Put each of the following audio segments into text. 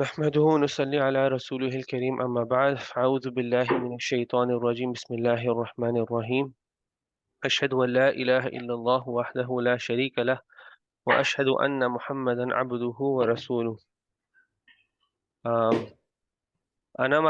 نحمده ونصلي على رسوله الكريم أما بعد فأعوذ بالله من الشيطان الرجيم بسم الله الرحمن الرحيم أشهد أن لا إله إلا الله وحده لا شريك له وأشهد أن محمدا عبده ورسوله آم، أنا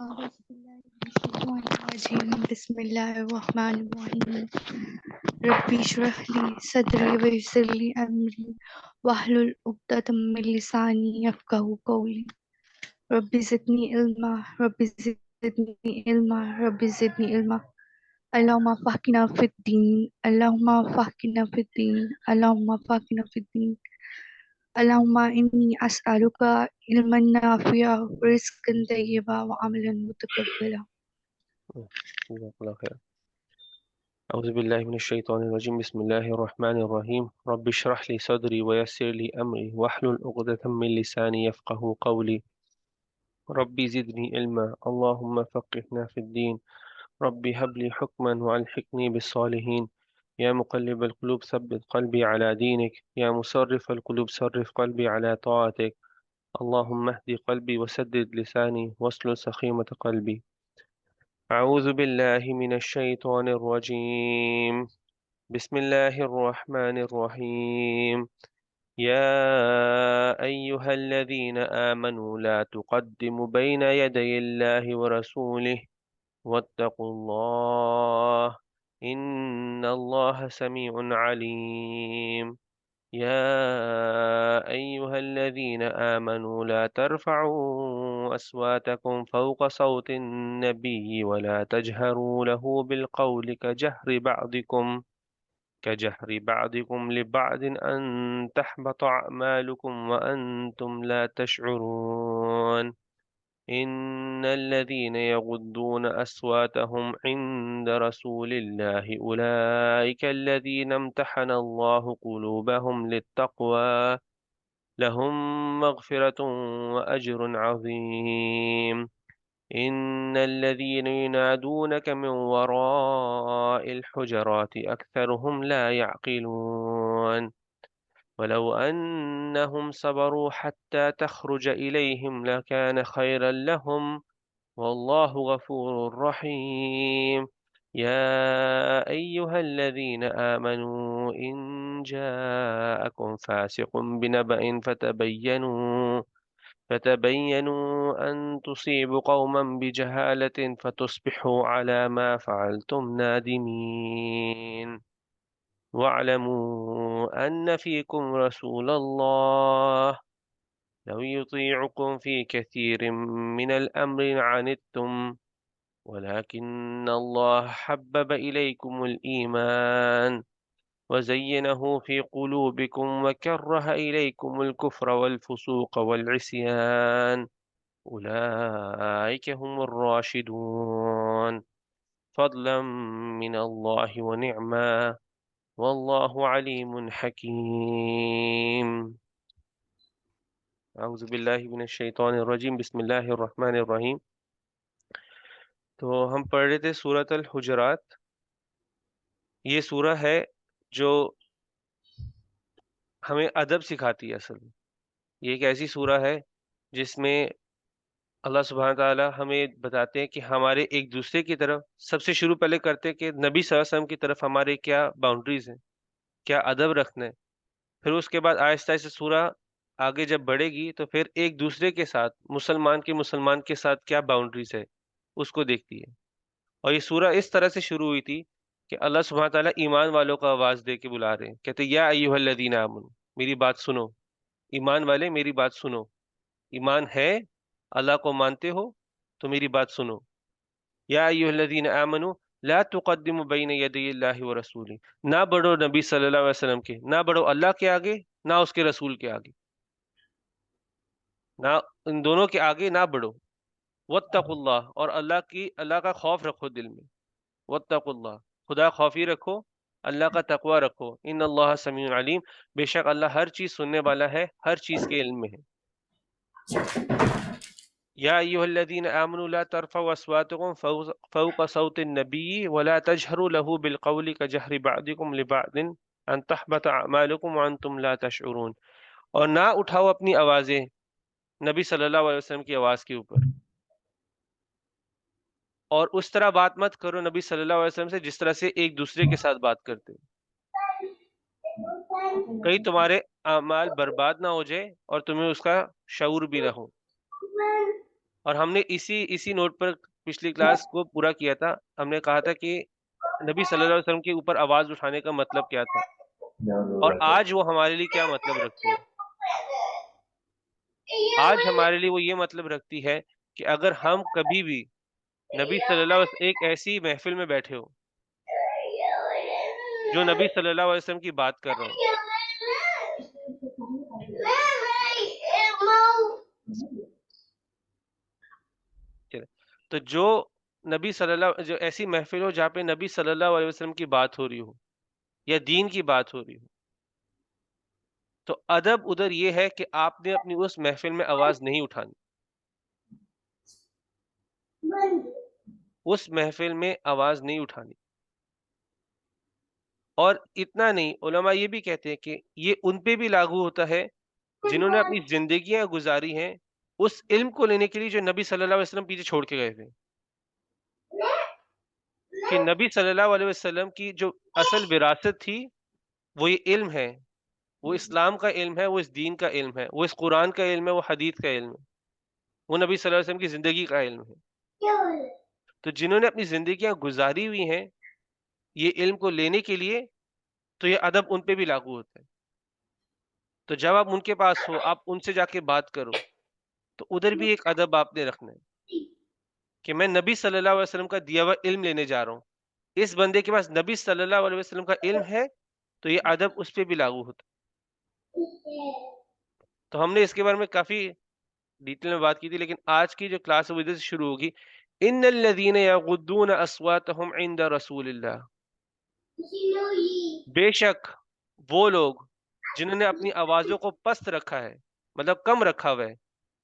أعوذ بالله من الشيطان الرجيم بسم الله الرحمن الرحيم ربي اشرح لي صدري ويسر لي أمري واحلل عقدة من لساني يفقهوا قولي ربي زدني علما ربي زدني علما ربي زدني علما اللهم فقهنا في الدين اللهم فقهنا في الدين اللهم فقهنا في الدين اللهم إني أسألك علما نافعا ورزقا طيبا وعملا متقبلا. جزاك الله خير. أعوذ بالله من الشيطان الرجيم بسم الله الرحمن الرحيم رب اشرح لي صدري ويسر لي أمري واحلل عقدة من لساني يفقه قولي ربي زدني علما اللهم فقهنا في الدين ربي هب لي حكما وألحقني بالصالحين يا مقلب القلوب ثبت قلبي على دينك يا مصرف القلوب صرف قلبي على طاعتك اللهم اهد قلبي وسدد لساني واسلل سخيمة قلبي. أعوذ بالله من الشيطان الرجيم بسم الله الرحمن الرحيم يا أيها الذين آمنوا لا تقدموا بين يدي الله ورسوله واتقوا الله إن الله سميع عليم يا أيها الذين آمنوا لا ترفعوا أصواتكم فوق صوت النبي ولا تجهروا له بالقول كجهر بعضكم لبعض أن تحبط أعمالكم وأنتم لا تشعرون إن الذين يغضون أصواتهم عند رسول الله أولئك الذين امتحن الله قلوبهم للتقوى لهم مغفرة وأجر عظيم إن الذين ينادونك من وراء الحجرات أكثرهم لا يعقلون ولو أنهم صبروا حتى تخرج إليهم لكان خيرا لهم والله غفور رحيم يا أيها الذين آمنوا إن جاءكم فاسق بنبأ فتبينوا أن تصيبوا قوما بجهالة فتصبحوا على ما فعلتم نادمين واعلموا أن فيكم رسول الله لو يطيعكم في كثير من الأمر عنتم ولكن الله حبب إليكم الإيمان وزينه في قلوبكم وكره إليكم الكفر والفسوق والعصيان أولئك هم الراشدون فضلا من الله ونعما والله عليم حكيم. اعوذ باللہ من الشیطان الرجیم بسم اللہ الرحمن الرحیم. تو ہم پڑھ رہے تھے سورۃ الحجرات. یہ سورہ ہے جو ہمیں ادب سکھاتی ہے. اصل میں یہ ایک ایسی سورہ ہے جس میں اللہ سبحانہ تعالیٰ ہمیں بتاتے ہیں کہ ہمارے ایک دوسرے کی طرف سب سے شروع پہلے کرتے ہیں کہ نبی صلی اللہ علیہ وسلم کی طرف ہمارے کیا باؤنڈریز ہیں، کیا ادب رکھنا ہے. پھر اس کے بعد آہستہ آہستہ سورہ آگے جب بڑھے گی تو پھر ایک دوسرے کے ساتھ مسلمان کے ساتھ کیا باؤنڈریز ہے اس کو دیکھتی ہے. اور یہ سورہ اس طرح سے شروع ہوئی تھی کہ اللہ سبحانہ تعالیٰ ایمان والوں کو آواز دے کے بلا رہے ہیں، کہتے یا ایھا الذین آمنو، میری بات سنو، ایمان والے میری بات سنو. ایمان ہے، اللہ کو مانتے ہو تو میری بات سنو. یا ایھا الذین آمنو لا تقدموا بین یدی اللہ ورسولہ، نہ بڑھو نبی صلی اللہ علیہ وسلم کے، نہ بڑھو اللہ کے آگے نہ اس کے رسول کے آگے، نہ ان دونوں کے آگے نہ بڑھو. واتقوا اللہ، اور اللہ کا خوف رکھو دل میں. واتقوا اللہ، خدا خوفی رکھو، اللہ کا تقوی رکھو. ان اللہ سمیع علیم، بے شک اللہ ہر چیز سننے والا ہے، ہر چیز کے علم میں ہے. یا ایھا الذین آمنوا لا ترفعوا اصواتکم فوق صوت النبی ولا تجهروا له بالقول كجهر بعضکم لبعض ان تحبط اعمالکم وانتم لا تشعرون، اور نہ اٹھاؤ اپنی آوازیں نبی صلی اللہ علیہ وسلم کی آواز کے اوپر، اور اس طرح بات مت کرو نبی صلی اللہ علیہ وسلم سے جس طرح سے ایک دوسرے کے ساتھ بات کرتے، کہیں تمہارے اعمال برباد نہ ہو جائے اور تمہیں اس کا شعور بھی نہ ہو۔ اور ہم نے اسی نوٹ پر پچھلی کلاس کو پورا کیا تھا، ہم نے کہا تھا کہ نبی صلی اللہ علیہ وسلم کے اوپر آواز اٹھانے کا مطلب کیا تھا، اور آج وہ ہمارے لیے کیا مطلب رکھتی ہے۔ آج ہمارے لیے وہ یہ مطلب رکھتی ہے کہ اگر ہم کبھی بھی نبی صلی اللہ علیہ وسلم ایک ایسی محفل میں بیٹھے ہو جو نبی صلی اللہ علیہ وسلم کی بات کر رہا ہوں، تو جو جو ایسی محفل ہو جہاں پہ نبی صلی اللہ علیہ وسلم کی بات ہو رہی ہو یا دین کی بات ہو رہی ہو، تو ادب ادھر یہ ہے کہ آپ نے اپنی اس محفل میں آواز نہیں اٹھانی، اس محفل میں آواز نہیں اٹھانی۔ اور اتنا نہیں، علماء یہ بھی کہتے ہیں کہ یہ ان پہ بھی لاگو ہوتا ہے جنہوں نے اپنی زندگیاں گزاری ہیں اس علم کو لینے کے لیے جو نبی صلی اللہ علیہ وسلم پیچھے چھوڑ کے گئے تھے، کہ نبی صلی اللہ علیہ وسلم کی جو اصل وراثت تھی وہ یہ علم ہے، وہ اسلام کا علم ہے، وہ اس دین کا علم ہے، وہ اس قرآن کا علم ہے، وہ حدیث کا علم ہے، وہ نبی صلی اللہ علیہ وسلم کی زندگی کا علم ہے۔ تو جنہوں نے اپنی زندگیاں گزاری ہوئی ہیں یہ علم کو لینے کے لیے، تو یہ ادب ان پہ بھی لاگو ہوتا ہے۔ تو جب آپ ان کے پاس ہو، آپ ان سے جا کے بات کرو، تو ادھر بھی ایک ادب آپ نے رکھنا ہے کہ میں نبی صلی اللہ علیہ وسلم کا دیا ہوا علم لینے جا رہا ہوں، اس بندے کے پاس نبی صلی اللہ علیہ وسلم کا علم ہے، تو یہ ادب اس پہ بھی لاگو ہوتا ہے۔ تو ہم نے اس کے بارے میں کافی ڈیٹیل میں بات کی تھی، لیکن آج کی جو کلاس ہے وہ ادھر سے شروع ہوگی۔ ان الذین یغضون اصواتهم عند رسول اللہ، بے شک وہ لوگ جنہوں نے اپنی آوازوں کو پست رکھا ہے، مطلب کم رکھا ہوا ہے،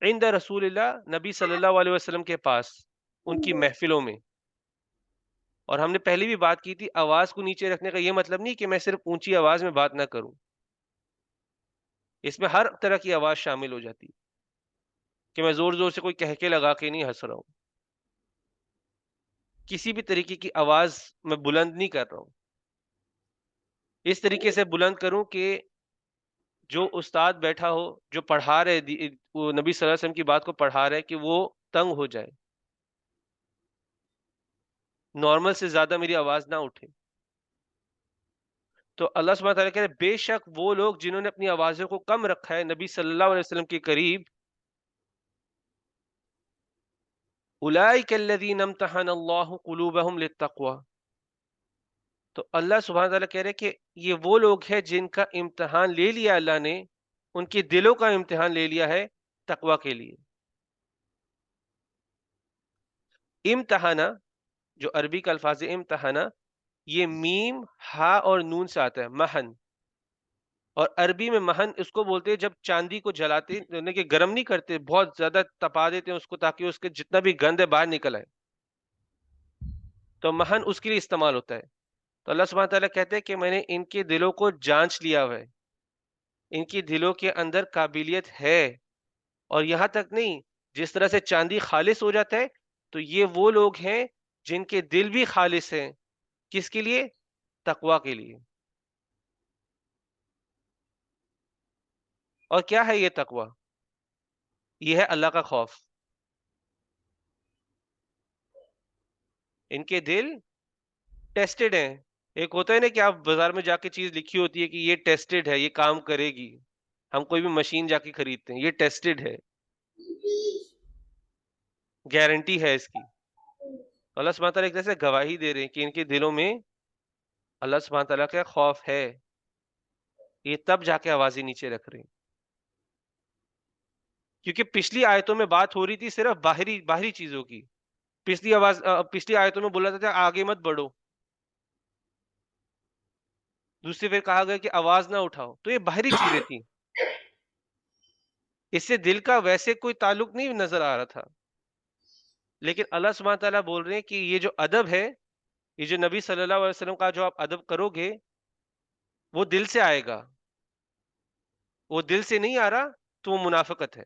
عند رسول اللہ، نبی صلی اللہ علیہ وسلم کے پاس، ان کی محفلوں میں۔ اور ہم نے پہلے بھی بات کی تھی، آواز کو نیچے رکھنے کا یہ مطلب نہیں کہ میں صرف اونچی آواز میں بات نہ کروں، اس میں ہر طرح کی آواز شامل ہو جاتی ہے، کہ میں زور زور سے کوئی کہکے لگا کے نہیں ہنس رہا ہوں، کسی بھی طریقے کی آواز میں بلند نہیں کر رہا ہوں، اس طریقے سے بلند کروں کہ جو استاد بیٹھا ہو، جو پڑھا رہے وہ نبی صلی اللہ علیہ وسلم کی بات کو پڑھا رہے کہ وہ تنگ ہو جائے، نارمل سے زیادہ میری آواز نہ اٹھے۔ تو اللہ سبحانہ تعالیٰ کہہ رہے بے شک وہ لوگ جنہوں نے اپنی آوازوں کو کم رکھا ہے نبی صلی اللہ علیہ وسلم کے قریب، اولئک الذین امتحن اللہ قلوبہم للتقوی، تو اللہ سبحانہ تعالیٰ کہہ رہے کہ یہ وہ لوگ ہیں جن کا امتحان لے لیا اللہ نے، ان کے دلوں کا امتحان لے لیا ہے تقوی کے لیے۔ امتحانہ، جو عربی کا الفاظ ہے امتحانہ، یہ میم ہا اور نون سے آتا ہے، محن۔ اور عربی میں محن اس کو بولتے ہیں جب چاندی کو جلاتے یعنی کہ گرم نہیں کرتے، بہت زیادہ تپا دیتے ہیں اس کو تاکہ اس کے جتنا بھی گند ہے باہر نکل آئے، تو محن اس کے لیے استعمال ہوتا ہے۔ تو اللہ سبحانہ تعالیٰ کہتے ہیں کہ میں نے ان کے دلوں کو جانچ لیا ہوا ہے، ان کی دلوں کے اندر قابلیت ہے، اور یہاں تک نہیں، جس طرح سے چاندی خالص ہو جاتا ہے تو یہ وہ لوگ ہیں جن کے دل بھی خالص ہیں، کس کے لیے؟ تقوی کے لیے۔ اور کیا ہے یہ تقوی؟ یہ ہے اللہ کا خوف۔ ان کے دل ٹیسٹڈ ہیں۔ ایک ہوتا ہے نا کہ آپ بازار میں جا کے چیز لکھی ہوتی ہے کہ یہ ٹیسٹڈ ہے، یہ کام کرے گی، ہم کوئی بھی مشین جا کے خریدتے ہیں، یہ ٹیسٹڈ ہے، گارنٹی ہے اس کی۔ اللہ سبحانہ تعالیٰ ایک طرح سے گواہی دے رہے ہیں کہ ان کے دلوں میں اللہ سبحانہ تعالیٰ کا خوف ہے، یہ تب جا کے آوازیں نیچے رکھ رہے ہیں۔ کیونکہ پچھلی آیتوں میں بات ہو رہی تھی صرف باہری چیزوں کی، پچھلی آیتوں میں بولا تھا آگے مت بڑھو، دوسری پھر کہا گیا کہ آواز نہ اٹھاؤ، تو یہ باہری چیزیں تھیں، اس سے دل کا ویسے کوئی تعلق نہیں نظر آ رہا تھا۔ لیکن اللہ سبحانہ تعالیٰ بول رہے ہیں کہ یہ جو ادب ہے، یہ جو نبی صلی اللہ علیہ وسلم کا جو آپ ادب کرو گے، وہ دل سے آئے گا. وہ دل سے نہیں آ رہا تو وہ منافقت ہے.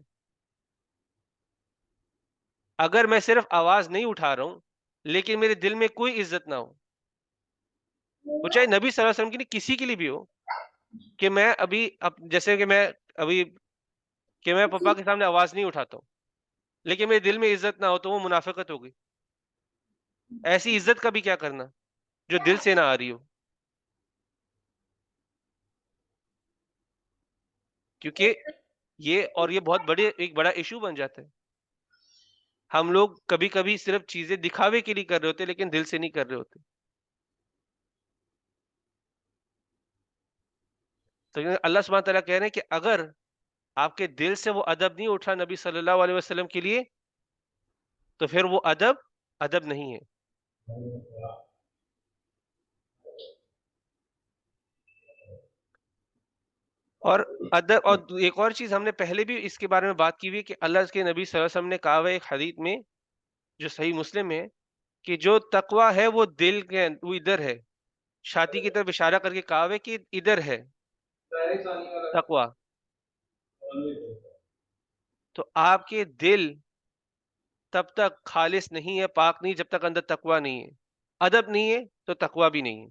اگر میں صرف آواز نہیں اٹھا رہا ہوں لیکن میرے دل میں کوئی عزت نہ ہو، وہ چاہے نبی صلی اللہ علیہ وسلم کے لیے کسی کے لیے بھی ہو، کہ میں ابھی جیسے کہ میں ابھی کہ میں پپا کے سامنے آواز نہیں اٹھاتا ہوں لیکن میرے دل میں عزت نہ ہو تو وہ منافقت ہو گئی. ایسی عزت کا بھی کیا کرنا جو دل سے نہ آ رہی ہو. کیونکہ یہ بہت ایک بڑا ایشو بن جاتا ہے. ہم لوگ کبھی کبھی صرف چیزیں دکھاوے کے لیے کر رہے ہوتے لیکن دل سے نہیں کر رہے ہوتے. تو اللہ سبحانہ تعالیٰ کہہ رہے ہیں کہ اگر آپ کے دل سے وہ ادب نہیں اٹھا نبی صلی اللہ علیہ وسلم کے لیے تو پھر وہ ادب نہیں ہے. اور ادب، اور ایک اور چیز ہم نے پہلے بھی اس کے بارے میں بات کی ہوئی کہ اللہ کے نبی صلی اللہ علیہ وسلم نے کہا ہوا ایک حدیث میں جو صحیح مسلم میں ہے کہ جو تقوی ہے وہ دل کے وہ ادھر ہے. شادی کی طرف اشارہ کر کے کہا ہوا ہے کہ ادھر ہے تقوی. تو آپ کے دل تب تک خالص نہیں ہے، پاک نہیں، جب تک اندر تقوی نہیں ہے. ادب نہیں ہے تو تقوی بھی نہیں ہے.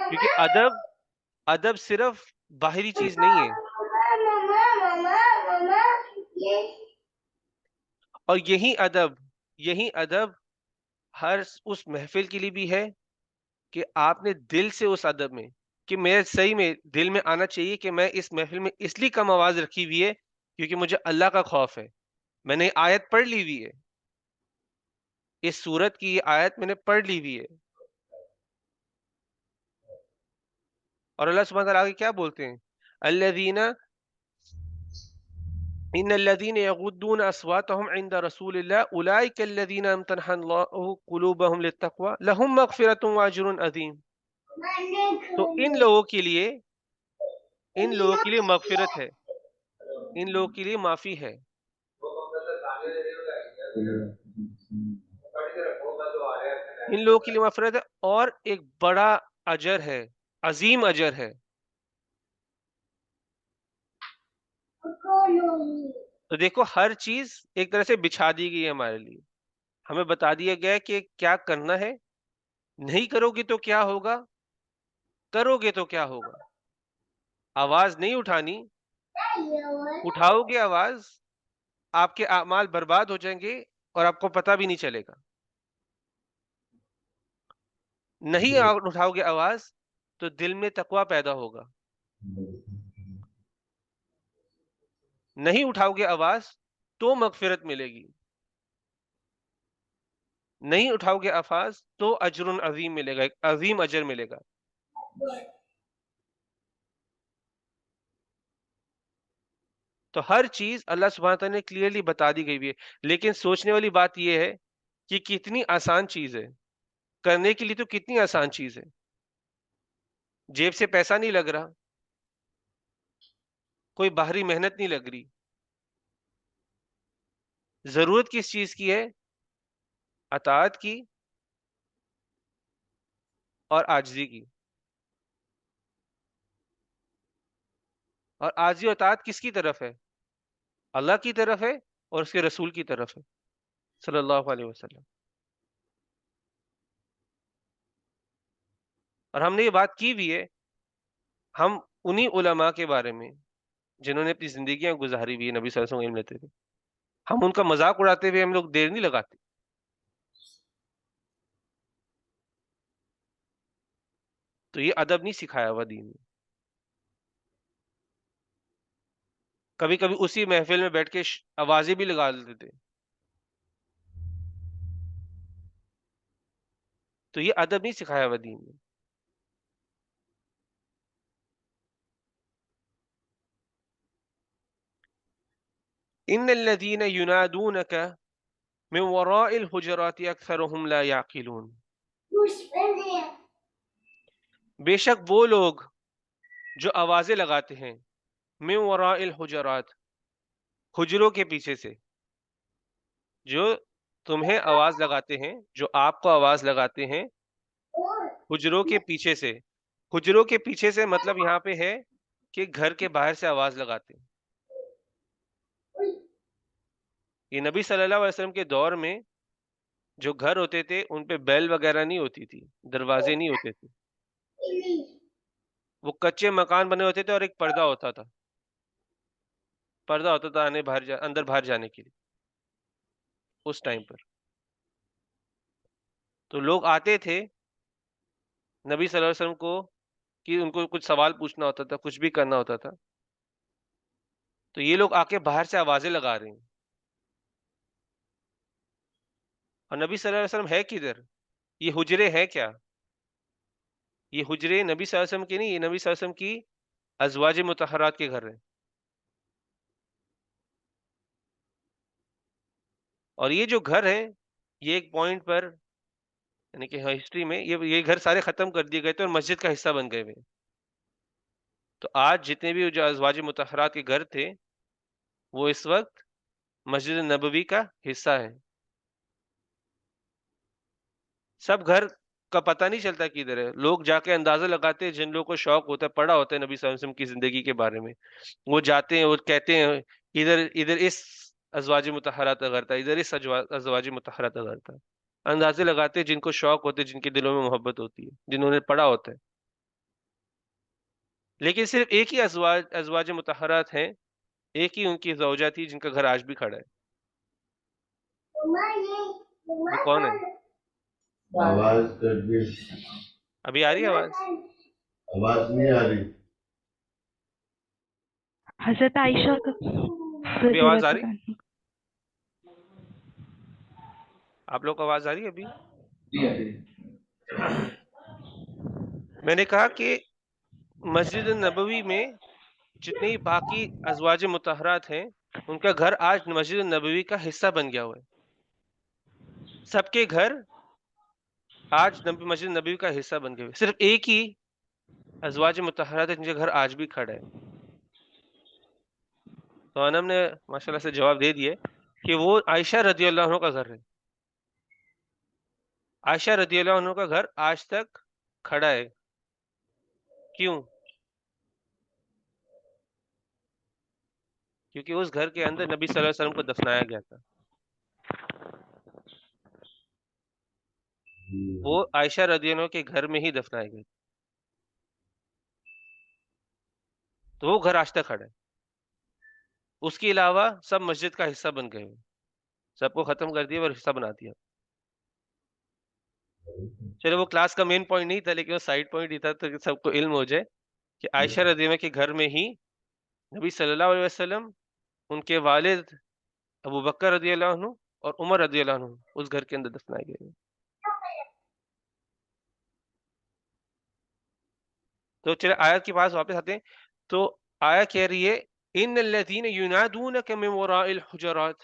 کیونکہ ادب صرف باہری چیز نہیں ہے. اور یہی ادب ہر اس محفل کے لیے بھی ہے کہ آپ نے دل سے اس ادب میں کہ میں صحیح میں دل میں آنا چاہیے کہ میں اس محفل میں اس لیے کم آواز رکھی ہوئی ہے کیونکہ مجھے اللہ کا خوف ہے. میں نے آیت پڑھ لی ہوئی ہے، اس سورت کی آیت میں نے پڑھ لی ہوئی ہے. اور اللہ سبحانہ تعالیٰ آگے کیا بولتے ہیں؟ ان الذين يغضون اصواتهم عند رسول الله اولئك الذين امتحن الله قلوبهم للتقوى لهم مغفرة واجر عظيم. تو ان لوگوں کے لیے مغفرت ہے، ان لوگوں کے لیے معافی ہے. ان لوگوں کے لیے مغفرت ہے اور ایک بڑا اجر ہے، عظیم اجر ہے. تو دیکھو ہر چیز ایک طرح سے بچھا دی گئی ہے ہمارے لیے. ہمیں بتا دیا گیا ہے کہ کیا کرنا ہے، نہیں کرو گے تو کیا ہوگا، کرو گے تو کیا ہوگا. آواز نہیں اٹھانی، اٹھاؤ گے آواز آپ کے اعمال برباد ہو جائیں گے اور آپ کو پتہ بھی نہیں چلے گا. نہیں اٹھاؤ گے آواز تو دل میں تقوی پیدا ہوگا. نہیں اٹھاؤ گے آواز تو مغفرت ملے گی. نہیں اٹھاؤ گے آواز تو اجر عظیم ملے گا، ایک عظیم اجر ملے گا. تو ہر چیز اللہ سبحانہ تعالیٰ نے کلیئرلی بتا دی گئی ہے. لیکن سوچنے والی بات یہ ہے کہ کتنی آسان چیز ہے، کرنے کے لیے تو کتنی آسان چیز ہے. جیب سے پیسہ نہیں لگ رہا، کوئی باہری محنت نہیں لگ رہی. ضرورت کس چیز کی ہے؟ اطاعت کی اور عاجزی کی. اور عاجزی و اطاعت کس کی طرف ہے؟ اللہ کی طرف ہے اور اس کے رسول کی طرف ہے صلی اللہ علیہ وسلم. اور ہم نے یہ بات کی بھی ہے، ہم انہی علماء کے بارے میں جنہوں نے اپنی زندگیاں گزاری ہوئی نبی صلی اللہ علیہ وسلم علم لیتے تھے، ہم ان کا مذاق اڑاتے ہوئے ہم لوگ دیر نہیں لگاتے. تو یہ ادب نہیں سکھایا ہوا دین میں. کبھی کبھی اسی محفل میں بیٹھ کے آوازیں بھی لگا دیتے تھے. تو یہ ادب نہیں سکھایا ہوا دین میں. ان الذين ينادونك من وراء الحجرات اکثرهم لا يعقلون. بے شک وہ لوگ جو آوازیں لگاتے ہیں من وراء الحجرات، حجروں کے پیچھے سے، جو تمہیں آواز لگاتے ہیں، جو آپ کو آواز لگاتے ہیں حجروں کے پیچھے سے. حجروں کے پیچھے سے مطلب یہاں پہ ہے کہ گھر کے باہر سے آواز لگاتے. یہ نبی صلی اللہ علیہ وسلم کے دور میں جو گھر ہوتے تھے ان پہ بیل وغیرہ نہیں ہوتی تھی, دروازے نہیں ہوتے تھے, وہ کچے مکان بنے ہوتے تھے اور ایک پردہ ہوتا تھا, اندر باہر جانے کے لیے. اس ٹائم پر تو لوگ آتے تھے نبی صلی اللہ علیہ وسلم کو کہ ان کو کچھ سوال پوچھنا ہوتا تھا, کچھ بھی کرنا ہوتا تھا, تو یہ لوگ آ کے باہر سے آوازیں لگا رہے ہیں. اور نبی صلی اللہ علیہ وسلم ہے کدھر؟ یہ حجرے ہیں کیا؟ یہ حجرے نبی صلی اللہ علیہ وسلم کی نہیں, یہ نبی صلی اللہ علیہ وسلم کی ازواج مطہرات کے گھر ہیں. اور یہ جو گھر ہیں یہ ایک پوائنٹ پر یعنی کہ ہسٹری میں یہ گھر سارے ختم کر دیے گئے تھے اور مسجد کا حصہ بن گئے ہوئے. تو آج جتنے بھی جو ازواج مطہرات کے گھر تھے وہ اس وقت مسجد نبوی کا حصہ ہے. سب گھر کا پتہ نہیں چلتا کدھر ہے, لوگ جا کے اندازہ لگاتے ہیں, جن لوگوں کو شوق ہوتا ہے, پڑھا ہوتا ہے نبی صلی اللہ علیہ وسلم کی زندگی کے بارے میں, وہ جاتے ہیں, وہ کہتے ہیں ادھر اس ازواج مطہرات کا گھر تھا, ادھر اس ازواج مطہرات کا گھر تھا. اندازے لگاتے ہیں جن کو شوق ہوتے ہیں, جن کے دلوں میں محبت ہوتی ہے, جنہوں نے پڑھا ہوتا ہے. لیکن صرف ایک ہی ازواج مطہرات ہیں, ایک ہی ان کی زوجہ تھی جن کا گھر آج بھی کھڑا ہے. وہ کون ہے؟ آواز کر دی, ابھی آ رہی ہے آواز؟ آواز نہیں آ رہی. حضرت عائشہ کا ابھی رضی آواز اللہ آ رہی؟ تعالیٰ عنہ. آپ لوگ کو آواز آ رہی ہے ابھی؟ میں نے کہا کہ مسجد نبوی میں جتنی باقی ازواج مطہرات ہیں ان کا گھر آج مسجد نبوی کا حصہ بن گیا ہوا ہے. سب کے گھر آج مسجد نبوی کا حصہ بن گئے ہوئے, صرف ایک ہی ازواج مطہرات ہے جن کے گھر آج بھی کھڑا ہے. تو انم نے ماشاءاللہ سے جواب دے دیے کہ وہ عائشہ رضی اللہ عنہ کا گھر ہے. عائشہ رضی اللہ عنہ کا گھر آج تک کھڑا ہے. کیوں؟ کیونکہ اس گھر کے اندر نبی صلی اللہ علیہ وسلم کو دفنایا گیا تھا. وہ عائشہ رضی اللہ عنہ کے گھر میں ہی دفنائے گئے, تو وہ گھر آج تک کھڑا ہے. اس کے علاوہ سب مسجد کا حصہ بن گئے ہوئے, سب کو ختم کر دیا اور حصہ بنا دیا. چلو وہ کلاس کا مین پوائنٹ نہیں تھا, لیکن وہ سائڈ پوائنٹ ہی تھا تو سب کو علم ہو جائے کہ عائشہ رضی اللہ عنہ کے گھر میں ہی نبی صلی اللہ علیہ وسلم, ان کے والد ابو بکر رضی اللہ عنہ اور عمر رضی اللہ عنہ اس گھر کے اندر دفنائے گئے. تو چلے آیت کے پاس واپس آتے ہیں. تو آیت کہہ رہی ہے ان الذین ینادونک من وراء الحجرات,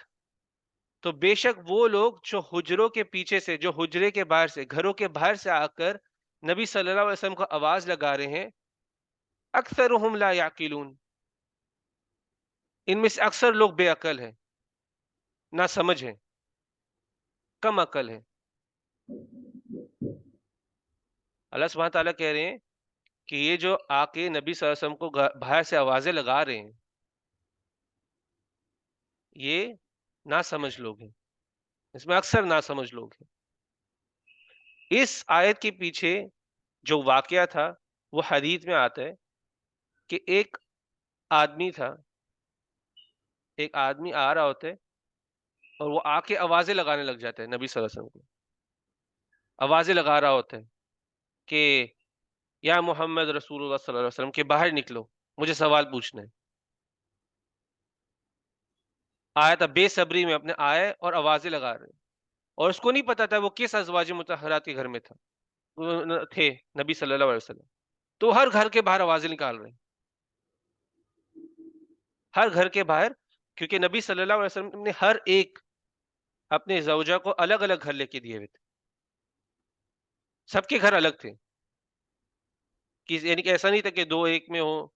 تو بے شک وہ لوگ جو حجروں کے پیچھے سے, جو حجرے کے باہر سے, گھروں کے باہر سے آ کر نبی صلی اللہ علیہ وسلم کو آواز لگا رہے ہیں, اکثرهم لا یعقلون, ان میں سے اکثر لوگ بے عقل ہیں, نہ سمجھ ہیں, کم عقل ہیں. اللہ سبحانہ تعالیٰ کہہ رہے ہیں کہ یہ جو آ کے نبی صلی اللہ علیہ وسلم کو باہر سے آوازیں لگا رہے ہیں یہ نہ سمجھ لوگ ہیں, اس میں اکثر نہ سمجھ لوگ ہیں. اس آیت کے پیچھے جو واقعہ تھا وہ حدیث میں آتا ہے کہ ایک آدمی تھا, ایک آدمی آ رہا ہوتا ہے اور وہ آ کے آوازیں لگانے لگ جاتا ہے نبی صلی اللہ علیہ وسلم کو, آوازیں لگا رہا ہوتا ہے کہ یا محمد رسول اللہ صلی اللہ علیہ وسلم کہ باہر نکلو, مجھے سوال پوچھنا ہے. آیا تھا بے صبری میں اپنے آئے اور آوازیں لگا رہے, اور اس کو نہیں پتا تھا وہ کس ازواج مطہرات کے گھر میں تھے نبی صلی اللہ علیہ وسلم. تو ہر گھر کے باہر آوازیں نکال رہے ہیں, ہر گھر کے باہر, کیونکہ نبی صلی اللہ علیہ وسلم نے ہر ایک اپنے زوجہ کو الگ الگ گھر لے کے دیے ہوئے تھے, سب کے گھر الگ تھے, یعنی کہ ایسا نہیں تھا کہ 2 ایک میں ہو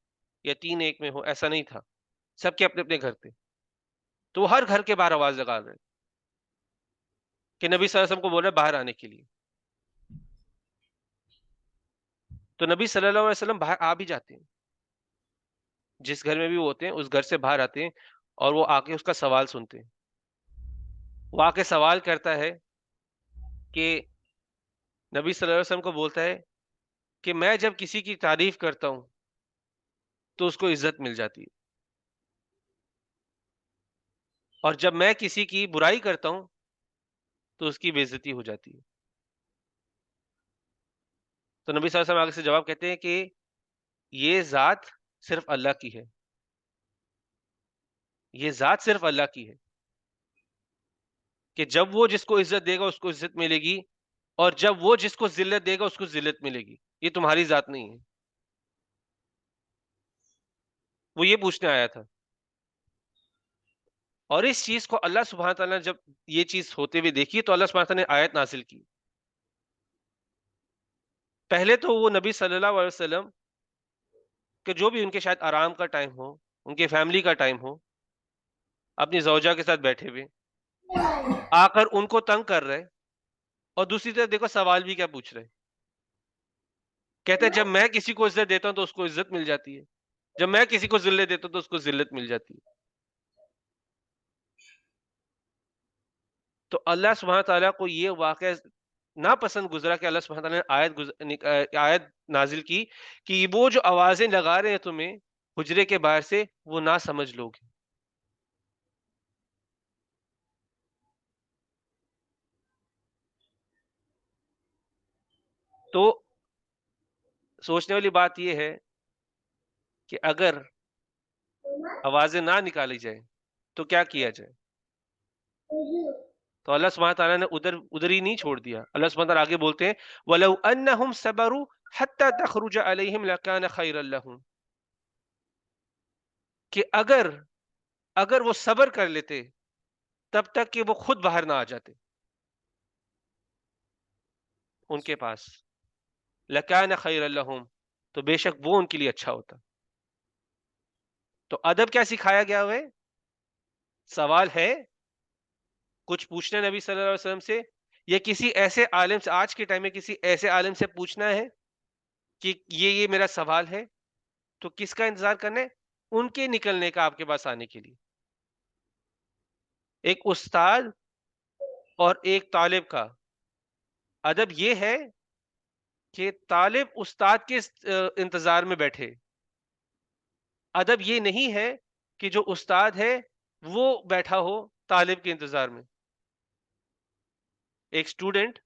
یا 3 ایک میں ہو, ایسا نہیں تھا, سب کے اپنے اپنے گھر تھے. تو وہ ہر گھر کے باہر آواز لگا رہے کہ نبی صلی اللہ علیہ وسلم کو بول رہے باہر آنے کے لیے. تو نبی صلی اللہ علیہ وسلم باہر آ بھی جاتے ہیں، جس گھر میں بھی وہ ہوتے ہیں اس گھر سے باہر آتے ہیں اور وہ آ کے اس کا سوال سنتے ہیں. وہ آ کے سوال کرتا ہے کہ نبی صلی اللہ علیہ وسلم کو بولتا ہے کہ میں جب کسی کی تعریف کرتا ہوں تو اس کو عزت مل جاتی ہے، اور جب میں کسی کی برائی کرتا ہوں تو اس کی بے عزتی ہو جاتی ہے. تو نبی صلی اللہ علیہ وسلم آگے سے جواب کہتے ہیں کہ یہ ذات صرف اللہ کی ہے، یہ ذات صرف اللہ کی ہے کہ جب وہ جس کو عزت دے گا اس کو عزت ملے گی، اور جب وہ جس کو ذلت دے گا اس کو ذلت ملے گی. یہ تمہاری ذات نہیں ہے. وہ یہ پوچھنے آیا تھا. اور اس چیز کو اللہ سبحانہ تعالیٰ نے جب یہ چیز ہوتے ہوئے دیکھی تو اللہ سبحانہ تعالیٰ نے آیت نازل کی. پہلے تو وہ نبی صلی اللہ علیہ وسلم کہ جو بھی ان کے شاید آرام کا ٹائم ہو، ان کے فیملی کا ٹائم ہو، اپنی زوجہ کے ساتھ بیٹھے ہوئے آ کر ان کو تنگ کر رہے، اور دوسری طرف دیکھو سوال بھی کیا پوچھ رہے. کہتے ہیں جب میں کسی کو عزت دیتا ہوں تو اس کو عزت مل جاتی ہے، جب میں کسی کو ذلت دیتا ہوں تو اس کو ذلت مل جاتی ہے. تو اللہ سبحانہ تعالیٰ کو یہ واقعہ ناپسند گزرا کہ اللہ سبحانہ تعالیٰ نے آیت نازل کی کہ وہ جو آوازیں لگا رہے ہیں تمہیں حجرے کے باہر سے وہ نہ سمجھ لوگ. تو سوچنے والی بات یہ ہے کہ اگر آوازیں نہ نکالی جائیں تو کیا کیا جائے. تو اللہ سبحانہ تعالیٰ نے ادھر ہی نہیں چھوڑ دیا. اللہ سبحانہ تعالیٰ آگے بولتے ہیں وَلَوْ أَنَّهُمْ صَبَرُوا حَتَّى تَخْرُجَ عَلَيْهِمْ لَكَانَ خَيْرًا لَهُمْ، کہ اگر وہ صبر کر لیتے تب تک کہ وہ خود باہر نہ آ جاتے ان کے پاس، لَكَانَ خَيْرًا لَهُمْ، تو بے شک وہ ان کے لیے اچھا ہوتا. تو ادب کیا سکھایا گیا ہوئے؟ سوال ہے کچھ پوچھنا نبی صلی اللہ علیہ وسلم سے، یا کسی ایسے عالم سے، آج کے ٹائم میں کسی ایسے عالم سے پوچھنا ہے کہ یہ میرا سوال ہے، تو کس کا انتظار کرنا ہے؟ ان کے نکلنے کا، آپ کے پاس آنے کے لیے. ایک استاد اور ایک طالب کا ادب یہ ہے کہ طالب استاد کے انتظار میں بیٹھے. ادب یہ نہیں ہے کہ جو استاد ہے وہ بیٹھا ہو طالب کے انتظار میں. ایک اسٹوڈنٹ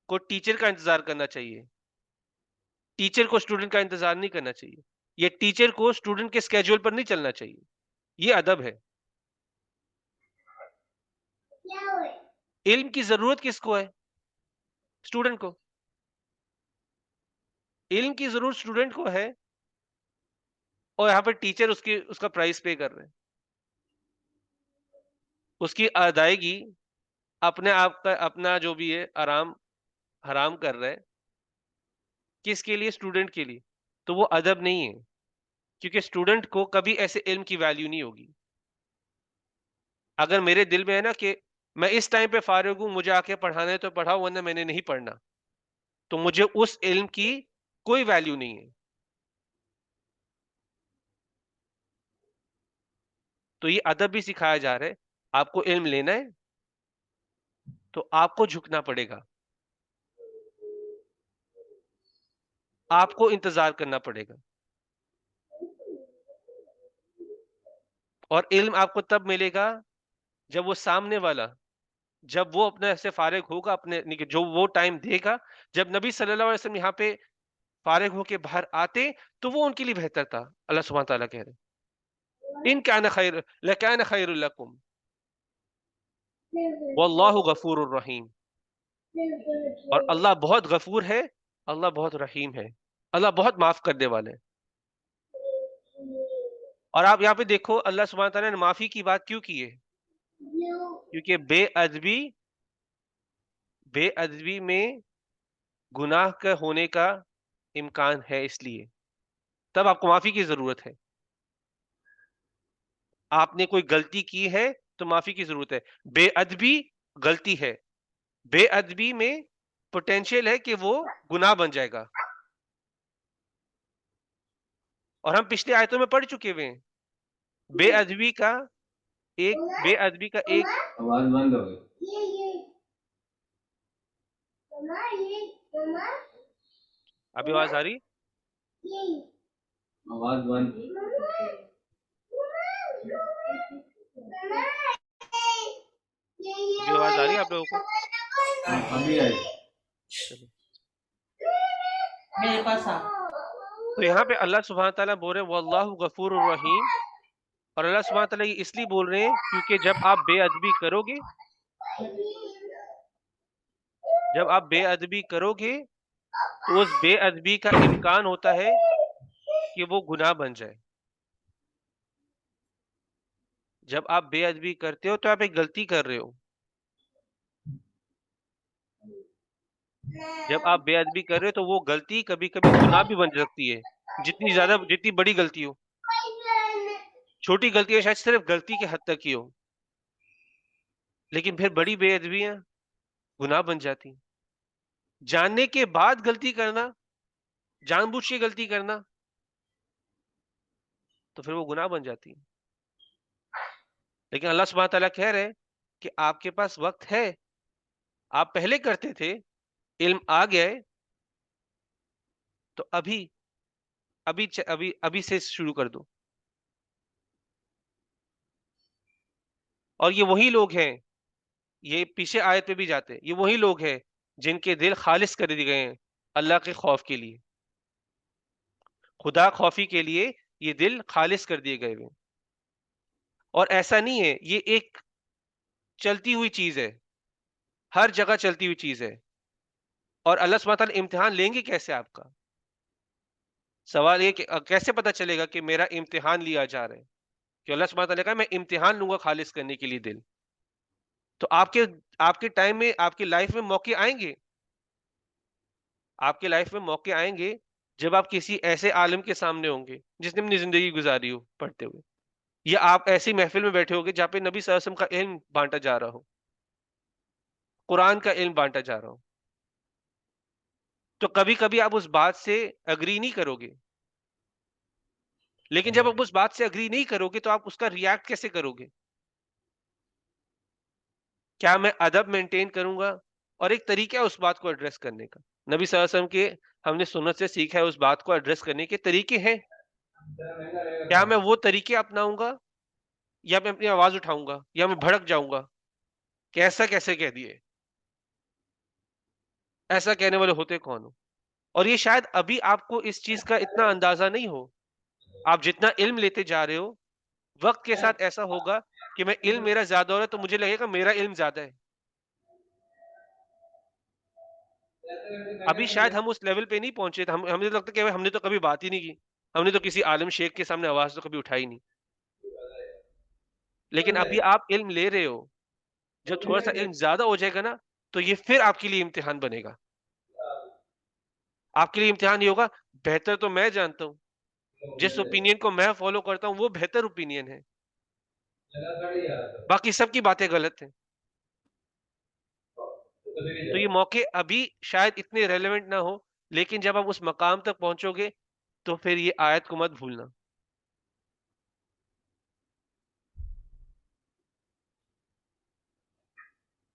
کو ٹیچر کا انتظار کرنا چاہیے، ٹیچر کو اسٹوڈنٹ کا انتظار نہیں کرنا چاہیے، یہ ٹیچر کو اسٹوڈنٹ کے اسکیجول پر نہیں چلنا چاہیے. یہ ادب ہے. علم کی ضرورت کس کو ہے؟ اسٹوڈنٹ کو. علم کی ضرورت اسٹوڈنٹ کو ہے، اور یہاں پر ٹیچر اس کا پرائز پے کر رہے ہیں، اس کی ادائیگی اپنے آپ کا اپنا جو بھی ہے آرام حرام کر رہے. کس کے لیے؟ اسٹوڈنٹ کے لیے. تو وہ ادب نہیں ہے، کیونکہ اسٹوڈنٹ کو کبھی ایسے علم کی ویلیو نہیں ہوگی. اگر میرے دل میں ہے نا کہ میں اس ٹائم پہ فارغ ہوں، مجھے آ کے پڑھانا ہے تو پڑھاؤ، ورنہ میں نے نہیں پڑھنا، تو مجھے اس علم کی کوئی ویلیو نہیں ہے. تو یہ ادب بھی سکھایا جا رہا ہے. آپ کو علم لینا ہے تو آپ کو جھکنا پڑے گا، آپ کو انتظار کرنا پڑے گا. اور علم آپ کو تب ملے گا جب وہ سامنے والا، جب وہ اپنے سے فارغ ہوگا، اپنے جو وہ ٹائم دے گا. جب نبی صلی اللہ علیہ وسلم یہاں پہ فارغ ہو کے باہر آتے تو وہ ان کے لیے بہتر تھا. اللہ سبحانہ تعالیٰ کہہ رہے ان کان خیر لکان خیر لکم واللہ غفور الرحیم. اور اللہ بہت غفور ہے، اللہ بہت رحیم ہے، اللہ بہت معاف کرنے والے. اور آپ یہاں پہ دیکھو اللہ سبحانہ تعالیٰ نے معافی کی بات کیوں کی ہے؟ کیونکہ بے ادبی میں گناہ کا ہونے کا امکان ہے، اس لیے تب آپ کو معافی کی ضرورت ہے. آپ نے کوئی غلطی کی ہے تو معافی کی ضرورت ہے. بے ادبی غلطی ہے، بے ادبی میں پوٹینشیل ہے کہ وہ گناہ بن جائے گا. اور ہم پچھلی آیتوں میں پڑھ چکے ہوئے ہیں بے ادبی کا ایک آواز بند ہو گئی. ابھی آواز آ رہی؟ آواز بند. ابھی آواز آ رہی ہے آپ لوگوں کو؟ ابھی آئی. چلو. میرے پاس آ. تو یہاں پہ اللہ سبحانہ تعالیٰ بول رہے ہیں واللہ غفور الرحیم، اور اللہ سبحانہ تعالیٰ یہ اس لیے بول رہے ہیں کیونکہ جب آپ بے ادبی کرو گے تو اس بے ادبی کا امکان ہوتا ہے کہ وہ گناہ بن جائے. جب آپ بے ادبی کرتے ہو تو آپ ایک غلطی کر رہے ہو. جب آپ بے ادبی کر رہے ہو تو وہ غلطی کبھی کبھی گناہ بھی بن سکتی ہے، جتنی بڑی غلطی ہو. چھوٹی غلطی ہے شاید صرف غلطی کے حد تک ہی ہو، لیکن پھر بڑی بے ادبیاں گناہ بن جاتی ہیں. جاننے کے بعد غلطی کرنا، جان بوجھ کے غلطی کرنا، تو پھر وہ گناہ بن جاتی ہے. لیکن اللہ سبحانہ تعالیٰ کہہ رہے ہیں کہ آپ کے پاس وقت ہے، آپ پہلے کرتے تھے، علم آ گیا ہے، تو ابھی سے شروع کر دو. اور یہ وہی لوگ ہیں، یہ پیچھے آیت پہ بھی جاتے ہیں، یہ وہی لوگ ہیں جن کے دل خالص کر دیے گئے ہیں اللہ کے خوف کے لیے، خدا خوفی کے لیے یہ دل خالص کر دیے گئے ہوئے. اور ایسا نہیں ہے، یہ ایک چلتی ہوئی چیز ہے، ہر جگہ چلتی ہوئی چیز ہے. اور اللہ سبحانہ تعالیٰ امتحان لیں گے کیسے آپ کا؟ سوال یہ کہ کیسے پتا چلے گا کہ میرا امتحان لیا جا رہا ہے؟ کہ اللہ سبحانہ تعالیٰ نے کہا میں امتحان لوں گا خالص کرنے کے لیے دل. تو آپ کے ٹائم میں، آپ کی لائف میں موقع آئیں گے، آپ کے لائف میں موقع آئیں گے جب آپ کسی ایسے عالم کے سامنے ہوں گے جس نے اپنی زندگی گزاری ہو پڑھتے ہوئے، یا آپ ایسی محفل میں بیٹھے ہوگے جہاں پہ نبی صلی اللہ علیہ وسلم کا علم بانٹا جا رہا ہو، قرآن کا علم بانٹا جا رہا ہو. تو کبھی کبھی آپ اس بات سے اگری نہیں کرو گے، لیکن جب آپ اس بات سے اگری نہیں کرو گے تو آپ اس کا ریاکٹ کیسے کرو گے؟ کیا میں ادب مینٹین کروں گا؟ اور ایک طریقہ ہے اس بات کو ایڈریس کرنے کا. نبی صلی اللہ علیہ وسلم کے ہم نے سنت سے سیکھا ہے اس بات کو ایڈریس کرنے کے طریقے ہیں. کیا میں وہ طریقے اپناؤں گا، یا میں اپنی آواز اٹھاؤں گا، یا میں بھڑک جاؤں گا کہ ایسا کیسے کہہ دیے؟ ایسا کہنے والے ہوتے کون ہو؟ اور یہ شاید ابھی آپ کو اس چیز کا اتنا اندازہ نہیں ہو. آپ جتنا علم لیتے جا رہے ہو، وقت کے ساتھ ایسا ہوگا کہ میں علم میرا زیادہ ہو رہا ہے تو مجھے لگے گا میرا علم زیادہ ہے. ابھی شاید ہم اس لیول پہ نہیں پہنچے تھے، ہمیں لگتا کہ ہم نے تو کبھی بات ہی نہیں کی، ہم نے تو کسی عالم شیخ کے سامنے آواز تو کبھی اٹھائی نہیں. لیکن ابھی آپ علم لے رہے ہو، جب تھوڑا سا علم زیادہ ہو جائے گا نا تو یہ پھر آپ کے لیے امتحان بنے گا. آپ کے لیے امتحان یہ ہوگا بہتر تو میں جانتا ہوں، جس اوپینین کو میں فالو کرتا ہوں وہ بہتر اوپینین ہے، باقی سب کی باتیں غلط ہیں. تو یہ موقع ابھی شاید اتنے ریلیونٹ نہ ہو، لیکن جب آپ اس مقام تک پہنچو گے تو پھر یہ آیت کو مت بھولنا.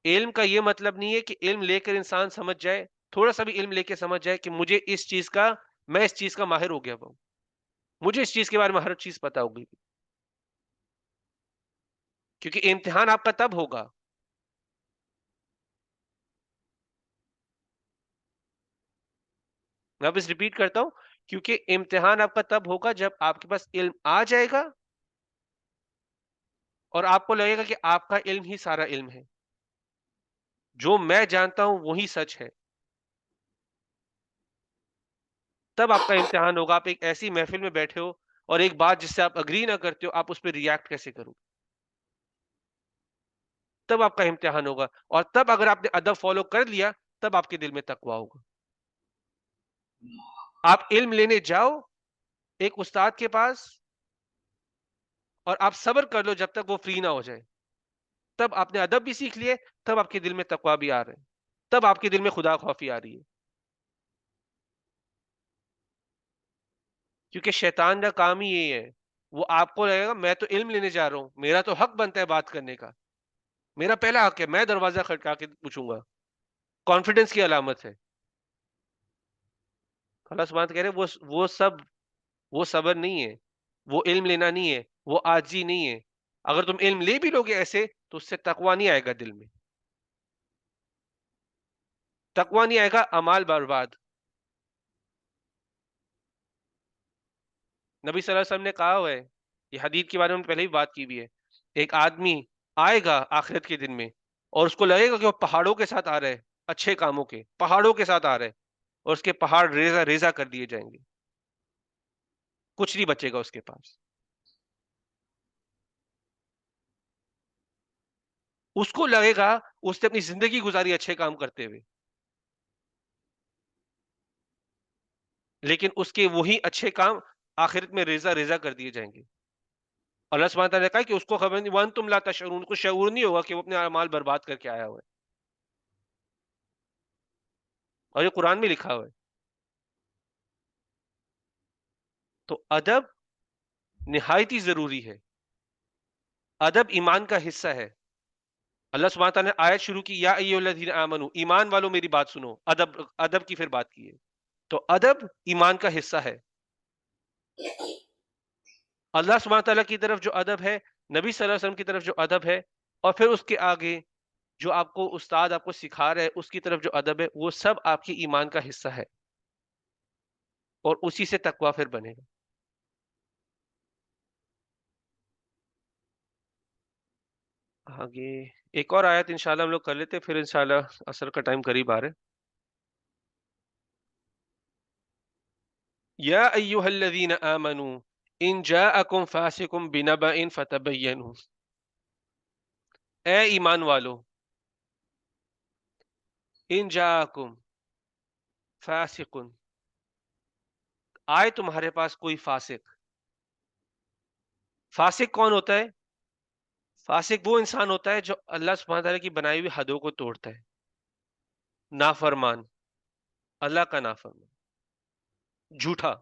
علم کا یہ مطلب نہیں ہے کہ علم لے کر انسان سمجھ جائے، تھوڑا سا بھی علم لے کے سمجھ جائے کہ مجھے اس چیز کا، میں اس چیز کا ماہر ہو گیا ہوں، مجھے اس چیز کے بارے میں ہر چیز پتا ہوگی. کیونکہ امتحان آپ کا تب ہوگا، میں بس ریپیٹ کرتا ہوں، کیونکہ امتحان آپ کا تب ہوگا جب آپ کے پاس علم آ جائے گا اور آپ کو لگے گا کہ آپ کا علم ہی سارا علم ہے، جو میں جانتا ہوں وہی سچ ہے. تب آپ کا امتحان ہوگا. آپ ایک ایسی محفل میں بیٹھے ہو اور ایک بات جس سے آپ اگری نہ کرتے ہو، آپ اس پہ ریاکٹ کیسے کرو؟ تب آپ کا امتحان ہوگا. اور تب اگر آپ نے ادب فالو کر لیا تب آپ کے دل میں تقویٰ ہوگا. آپ علم لینے جاؤ ایک استاد کے پاس اور آپ صبر کر لو جب تک وہ فری نہ ہو جائے، تب آپ نے ادب بھی سیکھ لیے، تب آپ کے دل میں تقویٰ بھی آ رہے ہیں، تب آپ کے دل میں خدا خوفی آ رہی ہے. کیونکہ شیطان کا کام ہی یہی ہے، وہ آپ کو لگے گا میں تو علم لینے جا رہا ہوں، میرا تو حق بنتا ہے بات کرنے کا، میرا پہلا حق ہے، میں دروازہ کھٹکا کے پوچھوں گا. کانفیڈنس کی علامت ہے. اللہ سبحانہ کہہ رہے وہ صبر نہیں ہے، وہ علم لینا نہیں ہے، وہ عاجزی نہیں ہے. اگر تم علم لے بھی لوگے ایسے تو اس سے تقوی نہیں آئے گا دل میں، تقوی نہیں آئے گا، اعمال برباد. نبی صلی اللہ علیہ وسلم نے کہا ہوا ہے، یہ حدیث کے بارے میں پہلے ہی بات کی بھی ہے، ایک آدمی آئے گا آخرت کے دن میں اور اس کو لگے گا کہ وہ پہاڑوں کے ساتھ آ رہا ہے، اچھے کاموں کے پہاڑوں کے ساتھ آ رہا ہے، اور اس کے پہاڑ ریزہ ریزہ کر دیے جائیں گے، کچھ نہیں بچے گا اس کے پاس. اس کو لگے گا اس نے اپنی زندگی گزاری اچھے کام کرتے ہوئے، لیکن اس کے وہی اچھے کام آخرت میں ریزہ ریزہ کر دیے جائیں گے. اللہ سبحانہ تعالیٰ نے کہا کہ اس کو خبر نہیں، وَأَنْتُمْ لَا تَشْعُرُونَ، کو شعور نہیں ہوگا کہ وہ اپنے اعمال برباد کر کے آیا ہوا ہے. اور یہ قرآن میں لکھا ہوا ہے. تو ادب نہایت ہی ضروری ہے، ادب ایمان کا حصہ ہے. اللہ سبحانہ تعالیٰ نے آیت شروع کی، یا ایھا الذین آمنو، ایمان والوں میری بات سنو. ادب کی پھر بات کی ہے. تو ادب ایمان کا حصہ ہے. اللہ سبحانہ تعالیٰ کی طرف جو ادب ہے، نبی صلی اللہ علیہ وسلم کی طرف جو ادب ہے، اور پھر اس کے آگے جو آپ کو استاد آپ کو سکھا رہے اس کی طرف جو ادب ہے، وہ سب آپ کی ایمان کا حصہ ہے، اور اسی سے تقویٰ پھر بنے گا. آگے ایک اور آیت انشاءاللہ ہم لوگ کر لیتے، پھر انشاءاللہ عصر کا ٹائم قریب آ رہا ہے. یا ایھا الذین آمنوا ان جاءکم فاسق بنبأ فتبینوا، اے ایمان والو، ان جاءکم فاسق، آئے تمہارے پاس کوئی فاسق. فاسق کون ہوتا ہے؟ فاسق وہ انسان ہوتا ہے جو اللہ سبحانہ تعالیٰ کی بنائی ہوئی حدوں کو توڑتا ہے، نافرمان، اللہ کا نافرمان، جھوٹا.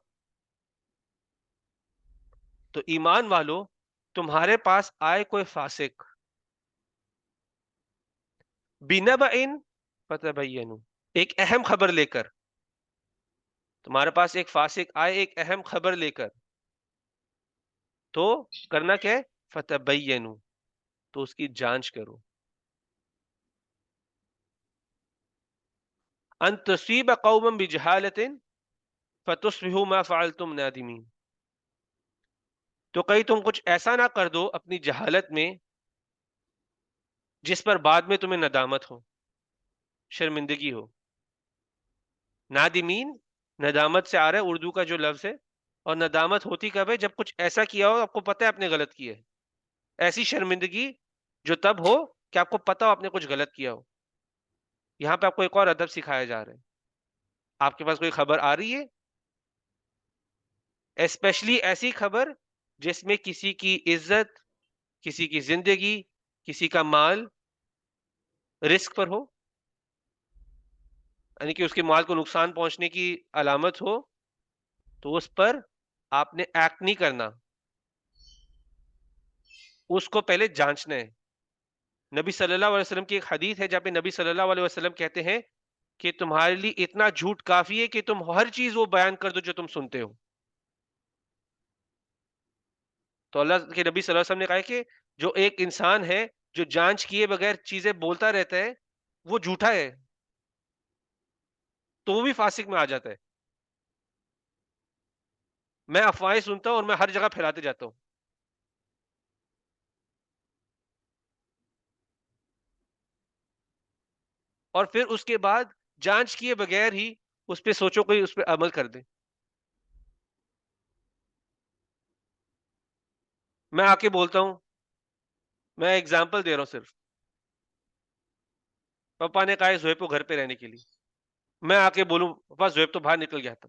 تو ایمان والو، تمہارے پاس آئے کوئی فاسق، بنبأ فتبینوا، ایک اہم خبر لے کر. تمہارے پاس ایک فاسق آئے ایک اہم خبر لے کر، تو کرنا کیا ہے؟ فتبینوا، تو اس کی جانچ کرو. ان تصیب قوما بجہالۃ فتصبحوا ما فعلتم نادمین، تو کہیں تم کچھ ایسا نہ کر دو اپنی جہالت میں جس پر بعد میں تمہیں ندامت ہو، شرمندگی ہو. نادمین ندامت سے آ رہا ہے، اردو کا جو لفظ ہے. اور ندامت ہوتی کب ہے؟ جب کچھ ایسا کیا ہو آپ کو پتہ ہے آپ نے غلط کیا ہے. ایسی شرمندگی جو تب ہو کہ آپ کو پتہ ہو آپ نے کچھ غلط کیا ہو. یہاں پہ آپ کو ایک اور ادب سکھایا جا رہا ہے. آپ کے پاس کوئی خبر آ رہی ہے، اسپیشلی ایسی خبر جس میں کسی کی عزت، کسی کی زندگی، کسی کا مال رسک پر ہو، یعنی کہ اس کے مال کو نقصان پہنچنے کی علامت ہو، تو اس پر آپ نے ایکٹ نہیں کرنا، اس کو پہلے جانچنا ہے. نبی صلی اللہ علیہ وسلم کی ایک حدیث ہے جہاں پہ نبی صلی اللہ علیہ وسلم کہتے ہیں کہ تمہارے لیے اتنا جھوٹ کافی ہے کہ تم ہر چیز وہ بیان کر دو جو تم سنتے ہو. تو اللہ کے نبی صلی اللہ علیہ وسلم نے کہا کہ جو ایک انسان ہے جو جانچ کیے بغیر چیزیں بولتا رہتا ہے وہ جھوٹا ہے، تو وہ بھی فاسق میں آ جاتا ہے. میں افواہیں سنتا ہوں اور میں ہر جگہ پھیلاتے جاتا ہوں، اور پھر اس کے بعد جانچ کیے بغیر ہی اس پہ سوچو کوئی اس پہ عمل کر دے. میں آ کے بولتا ہوں، میں اگزامپل دے رہا ہوں صرف، پپا نے کہا ہے زہیب کو گھر پہ رہنے کے لیے، میں آ کے بولوں پپا زہیب تو باہر نکل گیا تھا،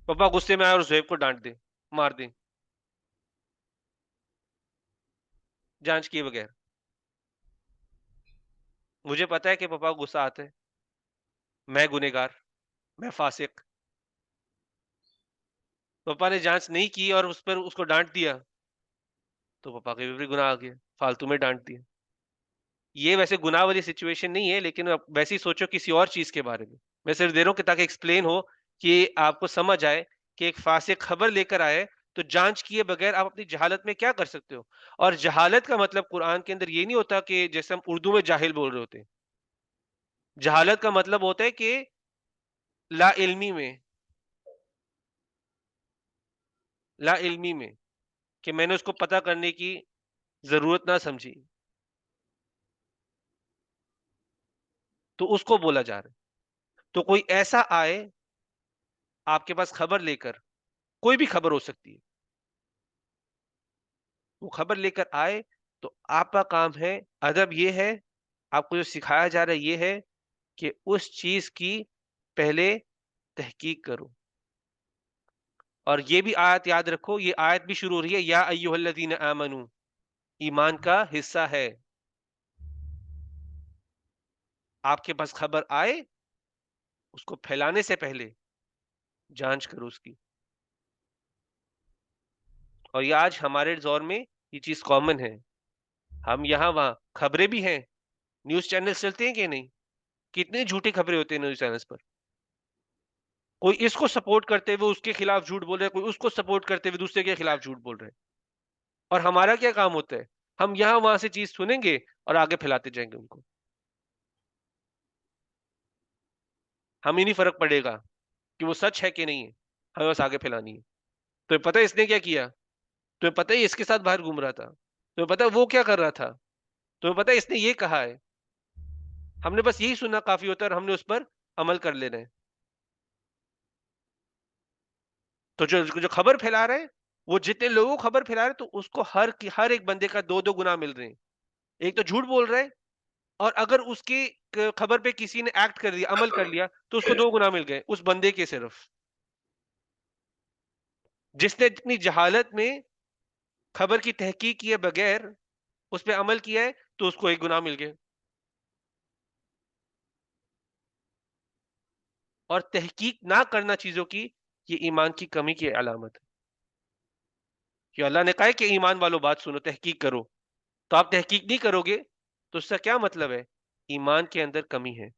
پپا غصے میں آئے اور زہیب کو ڈانٹ دیں، مار دیں، جانچ کیے بغیر. مجھے پتا ہے کہ پپا کو غصہ آتا ہے، میں گنہگار، میں فاسق، پاپا نے جانچ نہیں کی اور اس پر اس کو ڈانٹ دیا تو پاپا کے بھی گناہ آ گیا، فالتو میں ڈانٹ دیا. یہ ویسے گناہ والی سچویشن نہیں ہے، لیکن ویسے ہی سوچو کسی اور چیز کے بارے میں صرف دے رہا ہوں کہ تاکہ ایکسپلین ہو کہ آپ کو سمجھ آئے کہ ایک فاسق خبر لے کر آئے تو جانچ کیے بغیر آپ اپنی جہالت میں کیا کر سکتے ہو. اور جہالت کا مطلب قرآن کے اندر یہ نہیں ہوتا کہ جیسے ہم اردو میں جاہل بول رہے ہوتے ہیں. جہالت کا مطلب ہوتا ہے کہ لا علمی میں، لا علمی میں کہ میں نے اس کو پتہ کرنے کی ضرورت نہ سمجھی، تو اس کو بولا جا رہا ہے. تو کوئی ایسا آئے آپ کے پاس خبر لے کر، کوئی بھی خبر ہو سکتی ہے، وہ خبر لے کر آئے تو آپ کا کام ہے، ادب یہ ہے، آپ کو جو سکھایا جا رہا ہے یہ ہے کہ اس چیز کی پہلے تحقیق کرو. اور یہ بھی آیت یاد رکھو، یہ آیت بھی شروع ہو رہی ہے یا ایھا الذین آمنو، ایمان کا حصہ ہے. آپ کے پاس خبر آئے اس کو پھیلانے سے پہلے جانچ کرو اس کی. اور یہ آج ہمارے دور میں یہ چیز کامن ہے. ہم یہاں وہاں خبریں بھی ہیں، نیوز چینل چلتے ہیں کہ نہیں، کتنے جھوٹی خبریں ہوتے ہیں نیوز چینلز پر. کوئی اس کو سپورٹ کرتے ہوئے اس کے خلاف جھوٹ بول رہا ہے، کوئی اس کو سپورٹ کرتے ہوئے دوسرے کے خلاف جھوٹ بول رہے ہیں. اور ہمارا کیا کام ہوتا ہے؟ ہم یہاں وہاں سے چیز سنیں گے اور آگے پھیلاتے جائیں گے ان کو. ہمیں نہیں فرق پڑے گا کہ وہ سچ ہے کہ نہیں ہے، ہمیں بس آگے پھیلانی ہے. تو پتہ ہے اس نے کیا کیا؟ تمہیں پتہ ہے اس کے ساتھ باہر گھوم رہا تھا، تمہیں پتہ ہے وہ کیا کر رہا تھا، تمہیں پتہ ہے اس نے یہ کہا ہے. ہم نے بس یہی سننا کافی ہوتا ہے اور ہم نے اس پر عمل کر لینا ہے. تو جو خبر پھیلا رہے ہیں، وہ جتنے لوگوں کو خبر پھیلا رہے ہیں تو اس کو ہر ایک بندے کا 2 گنا مل رہے ہیں. ایک تو جھوٹ بول رہے ہیں، اور اگر اس کی خبر پہ کسی نے ایکٹ کر دیا، عمل کر لیا، تو اس کو 2 گنا مل گئے اس بندے کے. صرف جس نے اتنی جہالت میں خبر کی تحقیق کیے بغیر اس پہ عمل کیا ہے تو اس کو 1 گنا مل گیا. اور تحقیق نہ کرنا چیزوں کی یہ ایمان کی کمی کی علامت ہے. کہ اللہ نے کہا ہے کہ ایمان والوں بات سنو، تحقیق کرو. تو آپ تحقیق نہیں کرو گے تو اس کا کیا مطلب ہے؟ ایمان کے اندر کمی ہے.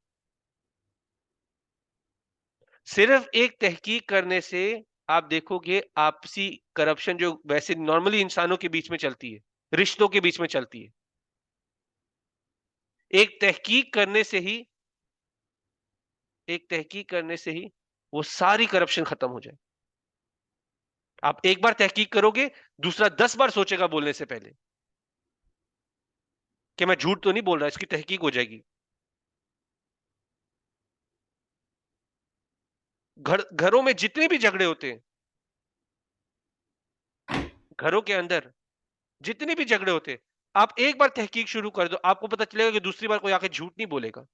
صرف ایک تحقیق کرنے سے آپ دیکھو گے آپسی کرپشن جو ویسے نارملی انسانوں کے بیچ میں چلتی ہے، رشتوں کے بیچ میں چلتی ہے، ایک تحقیق کرنے سے ہی وہ ساری کرپشن ختم ہو جائے. آپ ایک بار تحقیق کرو گے، دوسرا 10 بار سوچے گا بولنے سے پہلے کہ میں جھوٹ تو نہیں بول رہا، اس کی تحقیق ہو جائے گی. گھروں میں جتنے بھی جھگڑے ہوتے ہیں، گھروں کے اندر جتنے بھی جھگڑے ہوتے ہیں، آپ ایک بار تحقیق شروع کر دو، آپ کو پتہ چلے گا کہ دوسری بار کوئی آ کے جھوٹ نہیں بولے گا.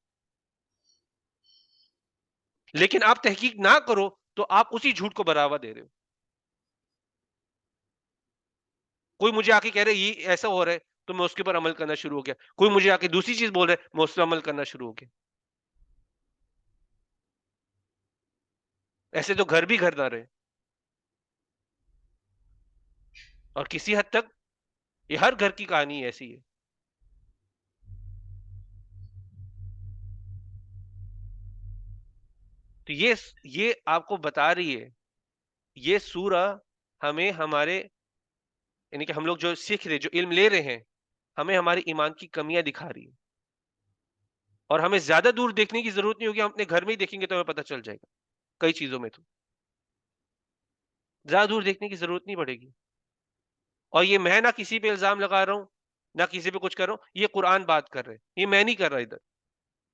لیکن آپ تحقیق نہ کرو تو آپ اسی جھوٹ کو بڑھاوا دے رہے ہو. کوئی مجھے آ کے کہہ رہے یہ ایسا ہو رہا ہے تو میں اس کے اوپر عمل کرنا شروع ہو گیا. کوئی مجھے آ کے دوسری چیز بول رہا ہے، میں اس پر عمل کرنا شروع ہو گیا. ایسے تو گھر بھی گھر نہ رہے. اور کسی حد تک یہ ہر گھر کی کہانی ایسی ہے. تو یہ آپ کو بتا رہی ہے، یہ سورہ ہمیں ہمارے یعنی کہ ہم لوگ جو سیکھ رہے، جو علم لے رہے ہیں، ہمیں ہماری ایمان کی کمیاں دکھا رہی ہے. اور ہمیں زیادہ دور دیکھنے کی ضرورت نہیں ہوگی، ہم اپنے گھر میں ہی دیکھیں گے تو ہمیں پتہ چل جائے گا. کئی چیزوں میں تو زیادہ دور دیکھنے کی ضرورت نہیں پڑے گی. اور یہ میں نہ کسی پہ الزام لگا رہا ہوں، نہ کسی پہ کچھ کر رہا ہوں، یہ قرآن بات کر رہے، یہ میں نہیں کر رہا. ادھر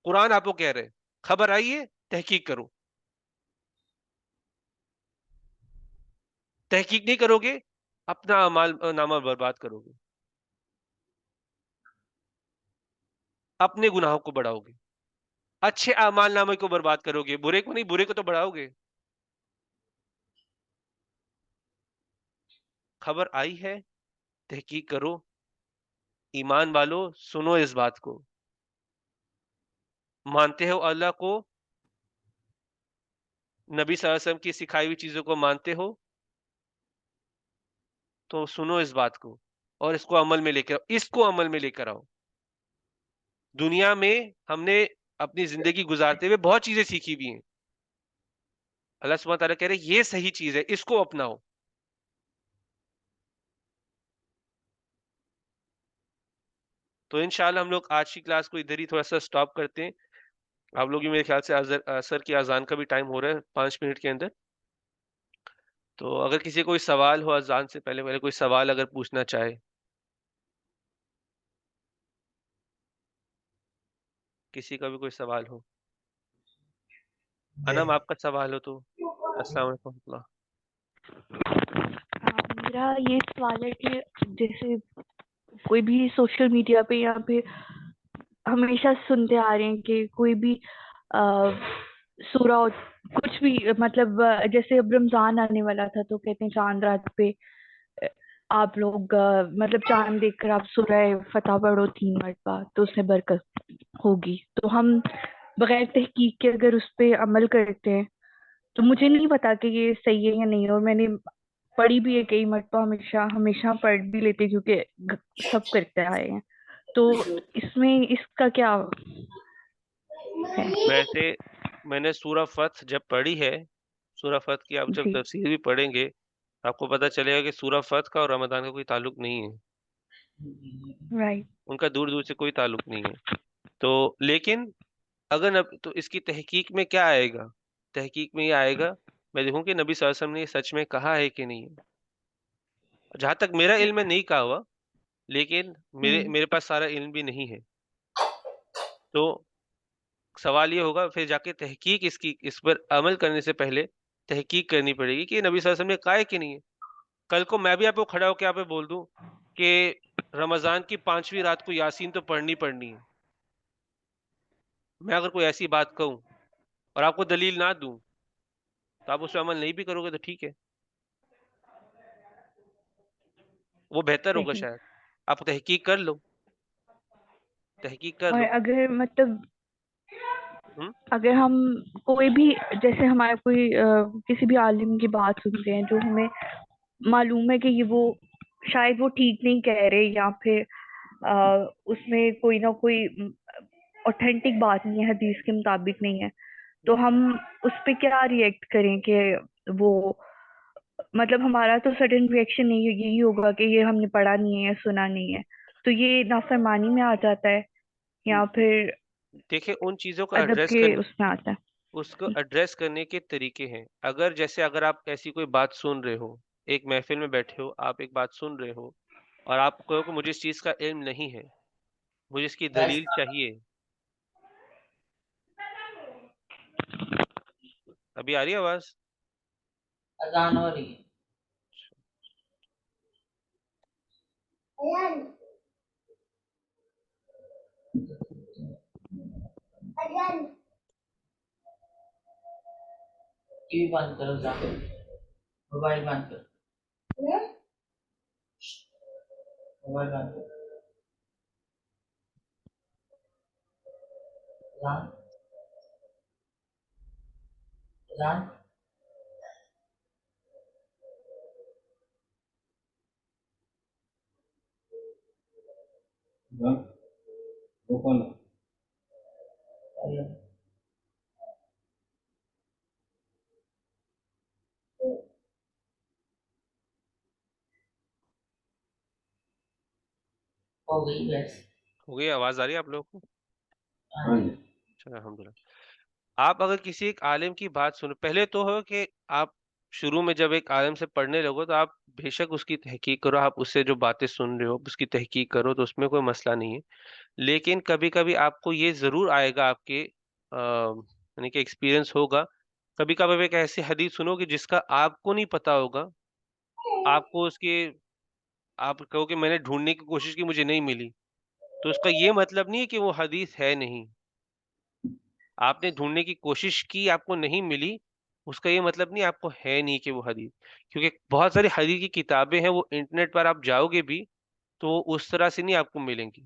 قرآن آپ کو کہہ رہے خبر آئی ہے، تحقیق کرو. تحقیق نہیں کرو گے، اپنا اعمال نامہ برباد کرو گے، اپنے گناہوں کو بڑھاؤ گے. اچھے اعمال نامے کو برباد کرو گے، برے کو نہیں، برے کو تو بڑھاؤ گے. خبر آئی ہے، تحقیق کرو. ایمان والو سنو اس بات کو. مانتے ہو اللہ کو، نبی صلی اللہ علیہ وسلم کی سکھائی ہوئی چیزوں کو مانتے ہو، تو سنو اس بات کو اور اس کو عمل میں لے کر آؤ، اس کو عمل میں لے کر آؤ. دنیا میں ہم نے اپنی زندگی گزارتے ہوئے بہت چیزیں سیکھی بھی ہیں. اللہ سبحانہ تعالیٰ کہہ رہے یہ صحیح چیز ہے، اس کو اپناؤ. تو انشاءاللہ ہم لوگ آج کی کلاس کو ادھر ہی تھوڑا سا سٹاپ کرتے ہیں. آپ لوگ میرے خیال سے عصر کی اذان کا بھی ٹائم ہو رہا ہے 5 منٹ کے اندر. تو اگر کسی کوئی سوال ہو اذان سے پہلے پہلے کوئی سوال اگر پوچھنا چاہے، کسی کا بھی کوئی سوال ہو. انم آپ کا سوال ہو تو السلام علیکم و رحمۃ اللہ. میرا یہ سوال ہے کہ جیسے کوئی بھی سوشل میڈیا پہ یہاں پہ ہمیشہ سنتے آ رہے ہیں کہ کوئی بھی سورہ کچھ بھی مطلب جیسے اب رمضان آنے والا تھا تو کہتے ہیں چاند رات پہ آپ لوگ مطلب چاند دیکھ کر آپ سورہ فتح پڑھو 3 مرتبہ تو اس میں برکت ہوگی. تو ہم بغیر تحقیق کے اگر اس پہ عمل کرتے ہیں تو مجھے نہیں پتا کہ یہ صحیح ہے یا نہیں، اور میں نے پڑھی بھی ہے کئی مرتبہ، ہمیشہ پڑھ بھی لیتے کیونکہ سب کرتے آئے ہیں. تو اس میں اس کا کیا ہے؟ ویسے میں نے سورہ فتح جب پڑھی ہے، سورہ فتح کی آپ جب جی تفسیر بھی پڑھیں گے آپ کو پتہ چلے گا کہ سورہ فتح کا اور رمضان کا کوئی تعلق نہیں ہے. رائٹ. ان کا دور دور سے کوئی تعلق نہیں ہے. تو لیکن اگر تو اس کی تحقیق میں کیا آئے گا؟ تحقیق میں یہ آئے گا میں دیکھوں کہ نبی صلی اللہ علیہ وسلم نے یہ سچ میں کہا ہے کہ نہیں ہے. جہاں تک میرا علم ہے نہیں کہا ہوا، لیکن میرے پاس سارا علم بھی نہیں ہے. تو سوال یہ ہوگا پھر جا کے تحقیق اس پر عمل کرنے سے پہلے تحقیق کرنی پڑے گی کہ نبی صلی اللہ علیہ وسلم نے کہا ہے کہ نہیں ہے. کل کو میں بھی آپ کو کھڑا ہو کے آپ بول دوں کہ رمضان کی 5ویں رات کو یاسین تو پڑھنی ہے. میں اگر کوئی ایسی بات کہوں اور آپ کو دلیل نہ دوں تو آپ اس پہ عمل نہیں بھی کرو گے تو ٹھیک ہے، وہ بہتر ہوگا. صحیح. شاید آپ تحقیق کر لو، تحقیق کر اور لو. اگر مطلب ہم؟ اگر ہم کوئی بھی جیسے ہمارا کوئی کسی بھی عالم کی بات سنتے ہیں جو ہمیں معلوم ہے کہ یہ وہ شاید وہ ٹھیک نہیں کہہ رہے یا پھر اس میں کوئی نہ کوئی اوتھینٹک بات نہیں ہے، حدیث کے مطابق نہیں ہے، تو ہم اس پہ کیا ریئیکٹ کریں کہ وہ مطلب ہمارا تو سڈن ریئیکشن نہیں یہی ہوگا کہ یہ ہم نے پڑھا نہیں ہے یا سنا نہیں ہے، تو یہ نافرمانی میں آ جاتا ہے یا پھر دیکھیں ان چیزوں کو ادب ایڈریس کے کرنے، اس میں آتا ہے؟ اس کو ایڈریس کرنے کے طریقے ہیں. اگر آپ ایسی کوئی بات سن رہے ہو، ایک محفل میں بیٹھے ہو، آپ ایک بات سن رہے ہو اور آپ کہو کہ مجھے اس چیز کا علم نہیں ہے، مجھے اس کی دلیل چاہیے. ابھی آ رہی ہے آواز؟ اذان ہو رہی ہے. ٹی وی بند کرو، موبائل بند کرو، موبائل بند کرو. اذان اذان ہو گئی بس. ہو گئی آواز آ رہی ہے آپ لوگوں کو؟ ہاں جی. چلو الحمدللہ. آپ اگر کسی ایک عالم کی بات سنو، پہلے تو ہو کہ آپ شروع میں جب ایک عالم سے پڑھنے لگو تو آپ بے شک اس کی تحقیق کرو، آپ اس سے جو باتیں سن رہے ہو اس کی تحقیق کرو، تو اس میں کوئی مسئلہ نہیں ہے. لیکن کبھی کبھی آپ کو یہ ضرور آئے گا، آپ کے یعنی کہ ایکسپیرئنس ہوگا، کبھی کبھی ایک ایسی حدیث سنو گے جس کا آپ کو نہیں پتا ہوگا، آپ کو اس کے آپ کہو کہ میں نے ڈھونڈنے کی کوشش کی مجھے نہیں ملی، تو اس کا یہ مطلب نہیں ہے کہ وہ حدیث ہے نہیں. آپ نے ڈھونڈنے کی کوشش کی، آپ کو نہیں ملی، اس کا یہ مطلب نہیں آپ کو ہے نہیں کہ وہ حدیث. کیونکہ بہت ساری حدیث کی کتابیں ہیں، وہ انٹرنیٹ پر آپ جاؤ گے بھی تو اس طرح سے نہیں آپ کو ملیں گی.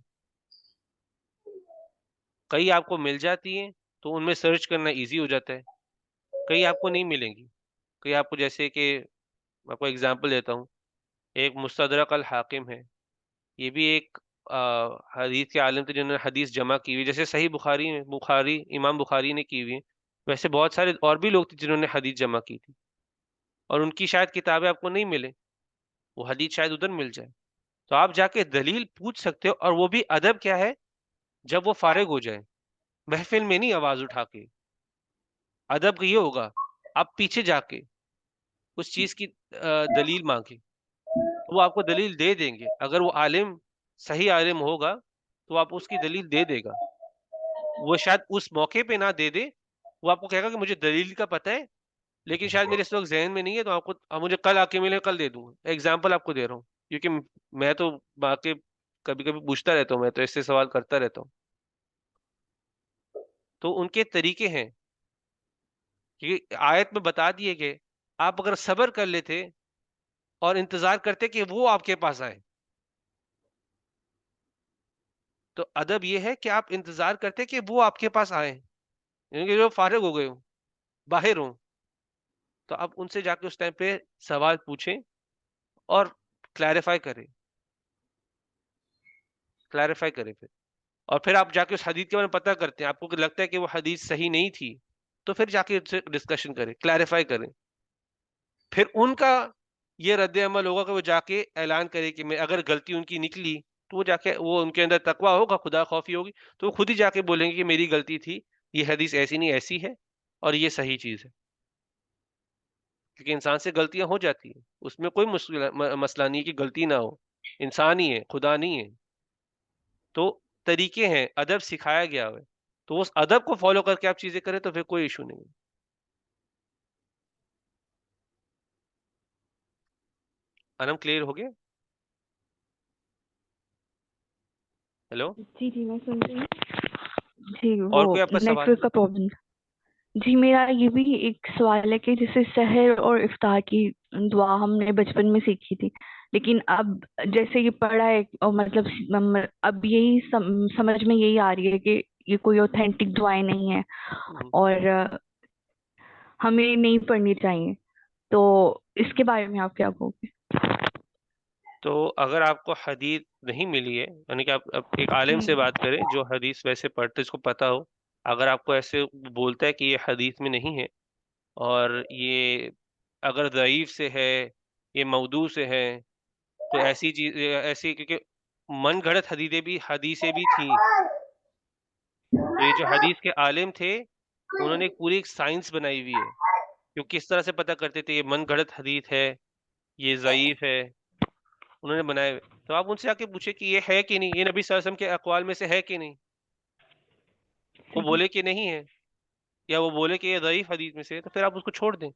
کئی آپ کو مل جاتی ہیں تو ان میں سرچ کرنا ایزی ہو جاتا ہے، کئی آپ کو نہیں ملیں گی. کئی آپ کو جیسے کہ میں آپ کو اگزامپل دیتا ہوں ایک مستدرک الحاکم ہے، یہ بھی ایک حدیث کے عالم تھے جنہوں نے حدیث جمع کی ہوئی، جیسے صحیح بخاری میں امام بخاری نے کی ہوئی، ویسے بہت سارے اور بھی لوگ تھے جنہوں نے حدیث جمع کی تھی، اور ان کی شاید کتابیں آپ کو نہیں ملے، وہ حدیث شاید ادھر مل جائے، تو آپ جا کے دلیل پوچھ سکتے ہو، اور وہ بھی ادب کیا ہے، جب وہ فارغ ہو جائے، محفل میں نہیں آواز اٹھا کے، ادب یہ ہوگا آپ پیچھے جا کے اس چیز کی دلیل مانگے، وہ آپ کو دلیل دے دیں گے، اگر وہ عالم صحیح عالم ہوگا تو آپ اس کی دلیل دے دے گا، وہ شاید اس موقع پہ نہ دے دے، وہ آپ کو کہے گا کہ مجھے دلیل کا پتہ ہے لیکن شاید میرے اس وقت ذہن میں نہیں ہے، تو آپ مجھے کل آ کے ملے، کل دے دوں گا، ایگزامپل آپ کو دے رہا ہوں، کیونکہ میں تو باقی کبھی کبھی پوچھتا رہتا ہوں، میں تو اس سے سوال کرتا رہتا ہوں، تو ان کے طریقے ہیں، کیونکہ آیت میں بتا دیے کہ آپ اگر صبر کر لیتے اور انتظار کرتے کہ وہ آپ کے پاس آئے، تو ادب یہ ہے کہ آپ انتظار کرتے کہ وہ آپ کے پاس آئے، یعنی کہ جو فارغ ہو گئے ہوں، باہر ہوں، تو آپ ان سے جا کے اس ٹائم پہ سوال پوچھیں اور کلیریفائی کریں پھر، اور پھر آپ جا کے اس حدیث کے بارے میں پتہ کرتے ہیں، آپ کو لگتا ہے کہ وہ حدیث صحیح نہیں تھی، تو پھر جا کے ان سے ڈسکشن کریں، کلیریفائی کریں، پھر ان کا یہ رد عمل ہوگا کہ وہ جا کے اعلان کرے کہ میں اگر غلطی ان کی نکلی تو وہ جا کے وہ ان کے اندر تقویٰ ہوگا، خدا خوفی ہوگی، تو وہ خود ہی جا کے بولیں گے کہ میری غلطی تھی، یہ حدیث ایسی نہیں ایسی ہے اور یہ صحیح چیز ہے، کیونکہ انسان سے غلطیاں ہو جاتی ہیں، اس میں کوئی مسئلہ نہیں ہے کہ غلطی نہ ہو، انسان ہی ہے، خدا نہیں ہے، تو طریقے ہیں، ادب سکھایا گیا ہے، تو اس ادب کو فالو کر کے آپ چیزیں کریں تو پھر کوئی ایشو نہیں ہے۔ انم کلیئر ہو گیا؟ ہیلو، جی جی میں سن رہی ہوں. جی وہ اور کوئی آپ کا نیٹ سوال؟ ورک کا پرابلم. جی میرا یہ بھی ایک سوال ہے کہ جیسے سحر اور افطار کی دعا ہم نے بچپن میں سیکھی تھی، لیکن اب جیسے یہ پڑھا ہے اور مطلب اب یہی سمجھ میں یہی آ رہی ہے کہ یہ کوئی اوتھینٹک دعائیں نہیں ہیں اور ہمیں نہیں پڑھنی چاہیے، تو اس کے بارے میں آپ کیا کہو گے؟ تو اگر آپ کو حدیث نہیں ملی ہے، یعنی کہ آپ ایک عالم سے بات کریں جو حدیث ویسے پڑھتے اس کو پتا ہو، اگر آپ کو ایسے بولتا ہے کہ یہ حدیث میں نہیں ہے اور یہ اگر ضعیف سے ہے، یہ موضوع سے ہے، کوئی ایسی چیز ایسی، کیونکہ من گھڑت حدیثیں بھی تھیں، تو یہ جو حدیث کے عالم تھے انہوں نے ایک پوری ایک سائنس بنائی ہوئی ہے، کہ کس طرح سے پتہ کرتے تھے یہ من گھڑت حدیث ہے، یہ ضعیف ہے، انہوں نے بنائے ہوئے، تو آپ ان سے آ کے پوچھے کہ یہ ہے کہ نہیں، یہ نبی صلی اللہ علیہ وسلم کے اقوال میں سے ہے کہ نہیں، وہ بولے کہ نہیں ہے، یا وہ بولے کہ یہ ضعیف حدیث میں سے ہے، تو پھر آپ اس کو چھوڑ دیں،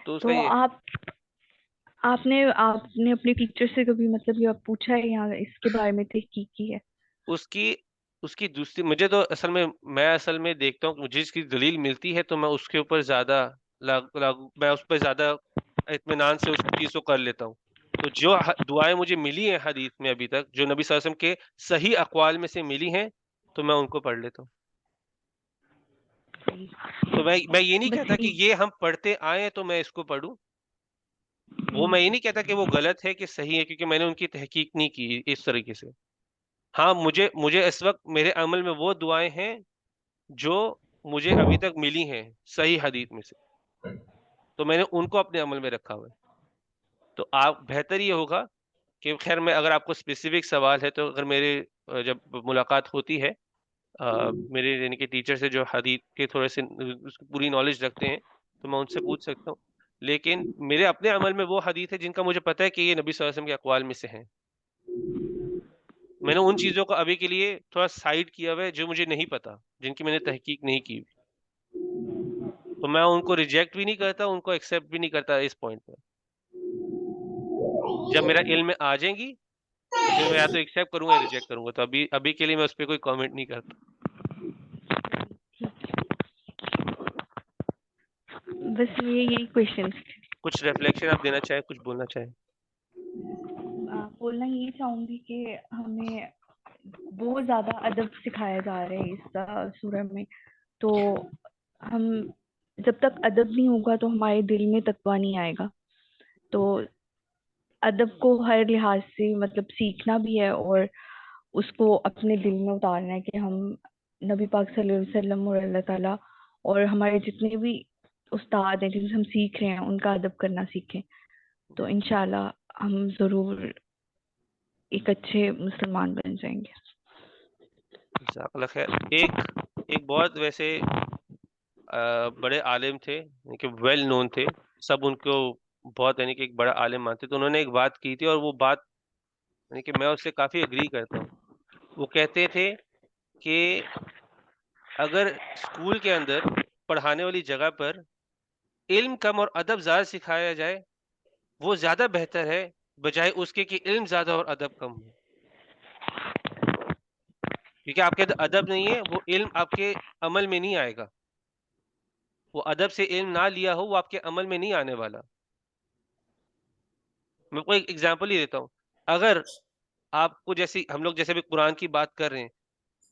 تو اس کا تو یہ آپ نے اپنے ٹیچر سے کبھی مطلب یہ پوچھا ہے یا اس کے بارے میں تحقیق کی ہے؟ اس کی دوسری، مجھے تو اصل میں دیکھتا ہوں کہ مجھے اس کی دلیل ملتی ہے تو میں اس کے اوپر زیادہ میں اس پہ زیادہ اطمینان سے اس چیز کو کر لیتا ہوں، تو جو دعائیں مجھے ملی ہیں حدیث میں ابھی تک جو نبی صلی اللہ علیہ وسلم کے صحیح اقوال میں سے ملی ہیں تو میں ان کو پڑھ لیتا ہوں، تو میں یہ نہیں بس کہتا کہ یہ ہم پڑھتے آئے تو میں اس کو پڑھوں، وہ میں یہ نہیں کہتا کہ وہ غلط ہے کہ صحیح ہے، کیونکہ میں نے ان کی تحقیق نہیں کی اس طریقے سے، ہاں مجھے اس وقت میرے عمل میں وہ دعائیں ہیں جو مجھے ابھی تک ملی ہیں صحیح حدیث میں سے، تو میں نے ان کو اپنے عمل میں رکھا ہوا ہے، تو آپ بہتر یہ ہوگا کہ خیر میں اگر آپ کو اسپیسیفک سوال ہے تو اگر میرے جب ملاقات ہوتی ہے میرے یعنی کہ ٹیچر سے جو حدیث کے تھوڑے سے اس کی پوری نالج رکھتے ہیں تو میں ان سے پوچھ سکتا ہوں، لیکن میرے اپنے عمل میں وہ حدیث ہے جن کا مجھے پتہ ہے کہ یہ نبی صلی اللہ علیہ وسلم کے اقوال میں سے ہیں، میں نے ان چیزوں کو ابھی کے لیے تھوڑا سائڈ کیا ہوا ہے جو مجھے نہیں پتا، جن کی میں نے تحقیق نہیں کی، تو میں ان کو ریجیکٹ بھی نہیں کرتا، ان کو ایکسیپٹ بھی نہیں کرتا اس پوائنٹ پہ، جب میرا علم میں آ جائیں گی تو پھر میں یا تو ایکسیپٹ کروں گا یا ریجیکٹ کروں گا، تو ابھی کے لیے میں اس پہ کوئی کامنٹ نہیں کرتا۔ بس یہی کویشچن کچھ ریفلیکشن آپ دینا چاہیں، کچھ بولنا چاہیں؟ بولنا یہی چاہوں گی کہ ہمیں بہت زیادہ ادب سکھایا جا رہا ہے اس سورہ میں، تو ہم جب تک ادب نہیں ہوگا تو ہمارے دل میں تقویٰ نہیں آئے گا، تو ادب کو ہر لحاظ سے مطلب سیکھنا بھی ہے اور اس کو اپنے دل میں اتارنا ہے کہ ہم نبی پاک صلی اللہ علیہ وسلم اور اللہ تعالیٰ اور ہمارے جتنے بھی استاد ہیں جن سے ہم سیکھ رہے ہیں ان کا ادب کرنا سیکھیں، تو انشاءاللہ ہم ضرور ایک اچھے مسلمان بن جائیں گے۔ جزاک اللہ خیر۔ ایک بہت ویسے بڑے عالم تھے، یعنی کہ ویل نون تھے، سب ان کو بہت یعنی کہ ایک بڑا عالم مانتے، تو انہوں نے ایک بات کی تھی اور وہ بات یعنی کہ میں اس سے کافی اگری کرتا ہوں۔ وہ کہتے تھے کہ اگر اسکول کے اندر پڑھانے والی جگہ پر علم کم اور ادب زیادہ سکھایا جائے وہ زیادہ بہتر ہے بجائے اس کے کہ علم زیادہ اور ادب کم ہو، کیونکہ آپ کے اندر ادب نہیں ہے، وہ علم آپ کے عمل میں نہیں آئے گا، وہ ادب سے علم نہ لیا ہو وہ آپ کے عمل میں نہیں آنے والا۔ میں کوئی ایگزامپل ہی دیتا ہوں، اگر آپ کو جیسے ہم لوگ جیسے بھی قرآن کی بات کر رہے ہیں،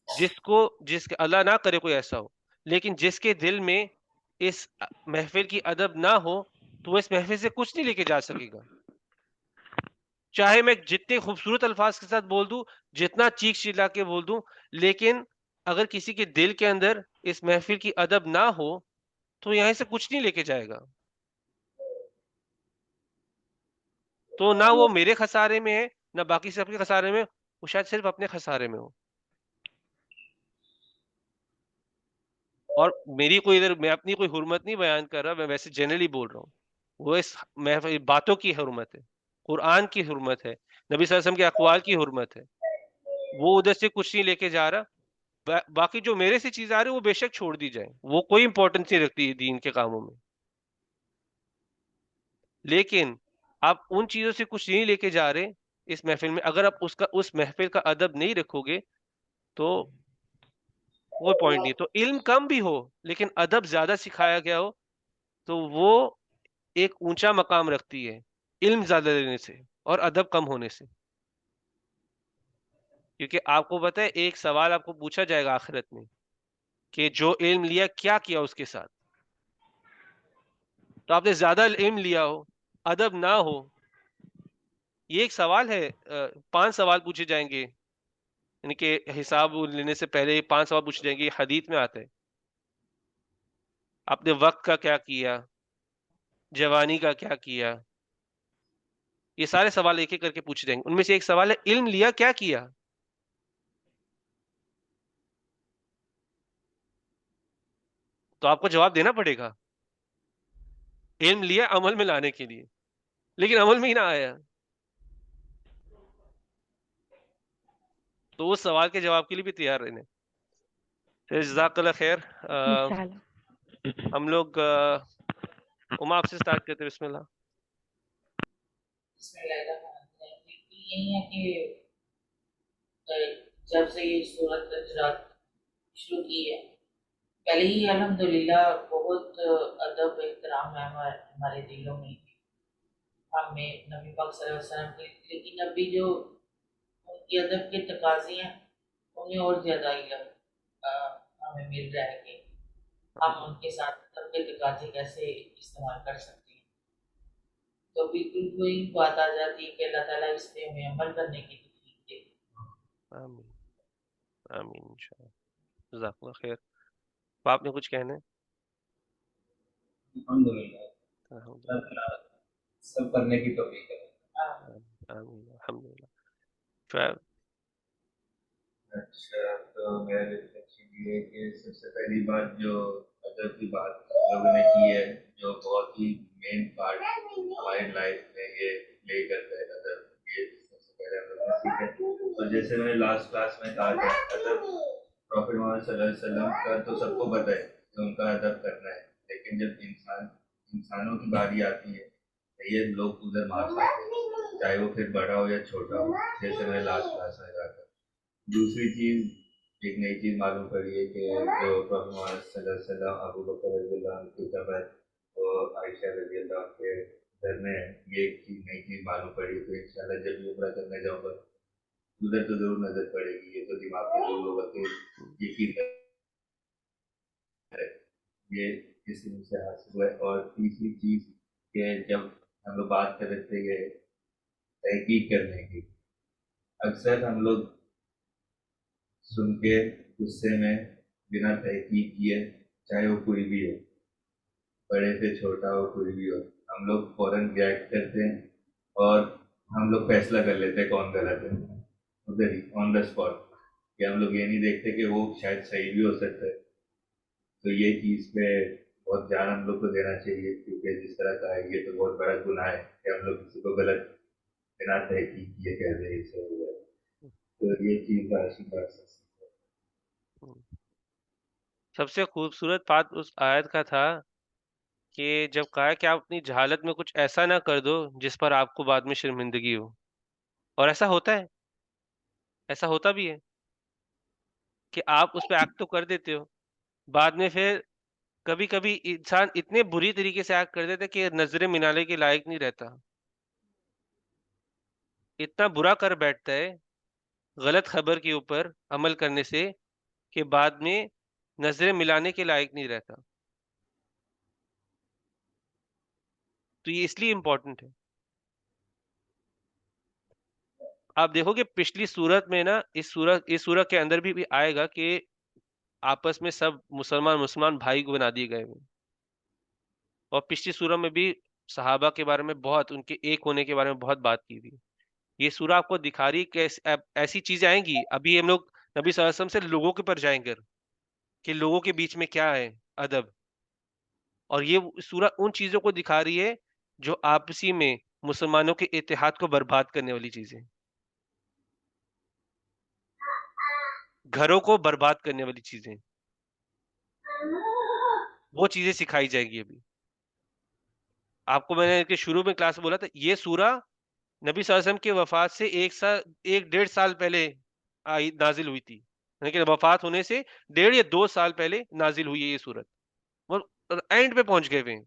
جس کے اللہ نہ کرے کوئی ایسا ہو، لیکن جس کے دل میں اس محفل کی ادب نہ ہو تو وہ اس محفل سے کچھ نہیں لے کے جا سکے گا، چاہے میں جتنے خوبصورت الفاظ کے ساتھ بول دوں، جتنا چیخ چلا کے بول دوں، لیکن اگر کسی کے دل کے اندر اس محفل کی ادب نہ ہو تو یہاں سے کچھ نہیں لے کے جائے گا، تو نہ وہ میرے خسارے میں ہے نہ باقی سب کے خسارے میں، وہ شاید صرف اپنے خسارے میں ہو۔ اور میری کوئی ادھر میں اپنی کوئی حرمت نہیں بیان کر رہا، میں ویسے جنرلی بول رہا ہوں، وہ اس محفل باتوں کی حرمت ہے، قرآن کی حرمت ہے، نبی صلی اللہ علیہ وسلم کے اقوال کی حرمت ہے، وہ ادھر سے کچھ نہیں لے کے جا رہا، باقی جو میرے سے چیز آ رہی ہے وہ بے شک چھوڑ دی جائیں، وہ کوئی امپورٹنس نہیں رکھتی دین کے کاموں میں، لیکن آپ ان چیزوں سے کچھ نہیں لے کے جا رہے اس محفل میں، اگر آپ اس محفل کا ادب نہیں رکھو گے تو کوئی پوائنٹ نہیں۔ تو علم کم بھی ہو لیکن ادب زیادہ سکھایا گیا ہو تو وہ ایک اونچا مقام رکھتی ہے، علم زیادہ لینے سے اور ادب کم ہونے سے، کیونکہ آپ کو پتہ ہے ایک سوال آپ کو پوچھا جائے گا آخرت میں کہ جو علم لیا کیا کیا اس کے ساتھ، تو آپ نے زیادہ علم لیا ہو ادب نہ ہو، یہ ایک سوال ہے، 5 سوال پوچھے جائیں گے، یعنی کہ حساب لینے سے پہلے 5 سوال پوچھے جائیں گے، یہ حدیث میں آتا ہے، آپ نے وقت کا کیا کیا، جوانی کا کیا کیا، یہ سارے سوال ایک ایک کر کے پوچھے جائیں گے، ان میں سے ایک سوال ہے علم لیا کیا کیا، تو آپ کو جواب دینا پڑے گا، علم لیا عمل میں لانے کے لیے لیکن عمل میں ہی نہ آیا، تو اس سوال کے جواب کے لیے بھی تیار رہنے۔ جزاک اللہ خیر۔ انشاءاللہ ہم لوگ اما آپ سے سٹارٹ کرتے ہیں، بسم اللہ۔ بسم اللہ الرحمن الرحیم۔ یہی ہے کہ جب سے یہ صورت شروع کی ہے پہلے ہی الحمدللہ بہت ادب احترام ہے ہمارے دلوں میں، ہمیں نبی پاک صلی اللہ علیہ وسلم کے، لیکن ابھی جو ان کی ادب کے تقاضے ہیں انہیں اور زیادہ علم ہمیں مل رہا ہے کہ ہم ان کے ساتھ ادب کے تقاضے کیسے استعمال کر سکتے ہیں، تو بالکل وہی بات آ جاتی ہے کہ اللہ تعالیٰ اس پہ ہمیں عمل کرنے کی توفیق دے۔ آمین آمین انشاءاللہ۔ جزاک اللہ خیر۔ آپ نے کچھ کہنا ہے؟ الحمدللہ الحمدللہ۔ اللہ تعالیٰ سب کرنے کی توفیق ہے۔ آمین الحمدللہ۔ فیض۔ اچھا، تو میرا ریفلیکشن یہ ہے کہ سب سے پہلی بات جو ادب کی بات ہم لوگوں نے کی ہے، جو بہت ہی مین پارٹ ہماری لائف میں یہ پلے کرتا ہے ادب، یہ سب سے پہلے ہم لوگوں نے سیکھا، اور جیسے میں نے لاسٹ کلاس میں کہا تھا ادب پروفیٹ محمد صلی اللہ علیہ وسلم کا تو سب کو پتہ ہے کہ ان کا ادب کرنا ہے، لیکن جب انسانوں کی باری آتی ہے تو یہ لوگ ادھر مار کھاتے ہیں، چاہے وہ پھر بڑا ہو یا چھوٹا ہو، جیسے میں نے لاسٹ کلاس میں کہا تھا۔ دوسری چیز، ایک نئی چیز معلوم پڑی ہے کہ جو پروفیٹ محمد صلی اللہ علیہ وسلم ابو بکر رضی اللہ عنہ کی قبر اور عائشہ رضی اللہ عنہ کے گھر میں ہے، یہ ایک چیز نئی چیز معلوم پڑی، تو انشاءاللہ جب یہ عمرہ کرنے جاؤں گا ادھر تو ضرور نظر پڑے گی، یہ تو دماغ میں ضرور ہوگا کہ یقین ہے یہ اس علم سے حاصل ہوا ہے۔ اور تیسری چیز کہ جب ہم لوگ بات کر رہے تھے تحقیق کرنے کی. اکثر ہم لوگ سن کے غصے میں بنا تحقیق کیے، چاہے وہ کوئی بھی ہو، بڑے سے چھوٹا ہو، کوئی بھی ہو، ہم لوگ فوراً ریئیکٹ کرتے ہیں اور ہم لوگ فیصلہ کر لیتے ہیں کون غلط ہے ادھر ہی آن دا اسپاٹ، کہ ہم لوگ یہ نہیں دیکھتے کہ وہ شاید صحیح بھی ہو سکتا ہے. تو یہ چیز پہ بہت دھیان ہم لوگ کو دینا چاہیے، کیونکہ جس طرح کا ہے یہ تو بہت بڑا گناہ ہے کہ ہم لوگ کسی کو غلط بنا تحقیق کیے کہہ دیں اسے ہوا ہے. تو یہ چیز آج بات سکتی ہے. سب سے خوبصورت بات اس آیت کا تھا کہ جب کہا کہ آپ اپنی جہالت میں کچھ ایسا نہ کر دو جس پر آپ کو بعد میں شرمندگی ہو. اور ایسا ہوتا ہے، ایسا ہوتا بھی ہے کہ آپ اس پہ ایکٹ تو کر دیتے ہو، بعد میں پھر کبھی کبھی انسان اتنے بری طریقے سے ایکٹ کر دیتا ہے کہ نظر منانے کے لائق نہیں رہتا، اتنا برا کر بیٹھتا ہے غلط خبر کے اوپر عمل کرنے سے کہ بعد میں نظر ملانے کے لائق نہیں رہتا. تو یہ اس لیے امپورٹنٹ ہے. آپ دیکھو کہ پچھلی صورت میں نا، اس صورت کے اندر بھی آئے گا کہ آپس میں سب مسلمان بھائی کو بنا دیے گئے ہیں. اور پچھلی صورت میں بھی صحابہ کے بارے میں بہت، ان کے ایک ہونے کے بارے میں بہت بات کی تھی. یہ سورہ آپ کو دکھا رہی کہ ایسی چیزیں آئیں گی. ابھی ہم لوگ نبی صلی اللہ علیہ وسلم سے لوگوں کے پر جائیں گے کہ لوگوں کے بیچ میں کیا ہے ادب، اور یہ سورہ ان چیزوں کو دکھا رہی ہے جو آپسی میں مسلمانوں کے اتحاد کو برباد کرنے والی چیزیں، گھروں کو برباد کرنے والی چیزیں، وہ چیزیں سکھائی جائیں گی. ابھی آپ کو میں نے شروع میں کلاس میں بولا تھا، یہ سورہ نبی صلی اللہ علیہ وسلم کی وفات سے 1.5 سال پہلے نازل ہوئی تھی، یعنی کہ وفات ہونے سے 1.5 یا 2 سال پہلے نازل ہوئی ہے یہ صورت. وہ اینڈ پہ پہنچ گئے ہوئے ہیں.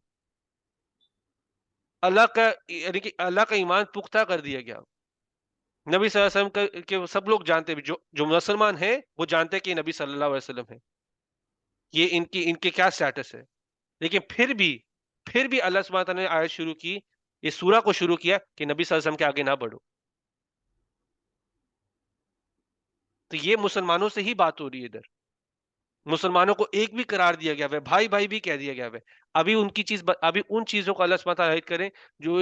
اللہ کا یعنی کہ اللہ کا ایمان پختہ کر دیا گیا. نبی صلی اللہ علیہ وسلم کے سب لوگ جانتے ہیں، جو مسلمان ہیں وہ جانتے ہیں کہ نبی صلی اللہ علیہ وسلم ہے، یہ ان کے کیا سٹیٹس ہے. لیکن پھر بھی اللہ سبحانہ تعالیٰ نے آیت شروع کی، اس سورہ کو شروع کیا کہ نبی صلی اللہ علیہ وسلم کے آگے نہ بڑھو. تو یہ مسلمانوں سے ہی بات ہو رہی ہے. ادھر مسلمانوں کو ایک بھی قرار دیا گیا ہے، بھائی بھائی بھی کہہ دیا گیا ہے. ابھی ان چیزوں کو اللہ سبحانہ تعالیٰ ہدایت کریں جو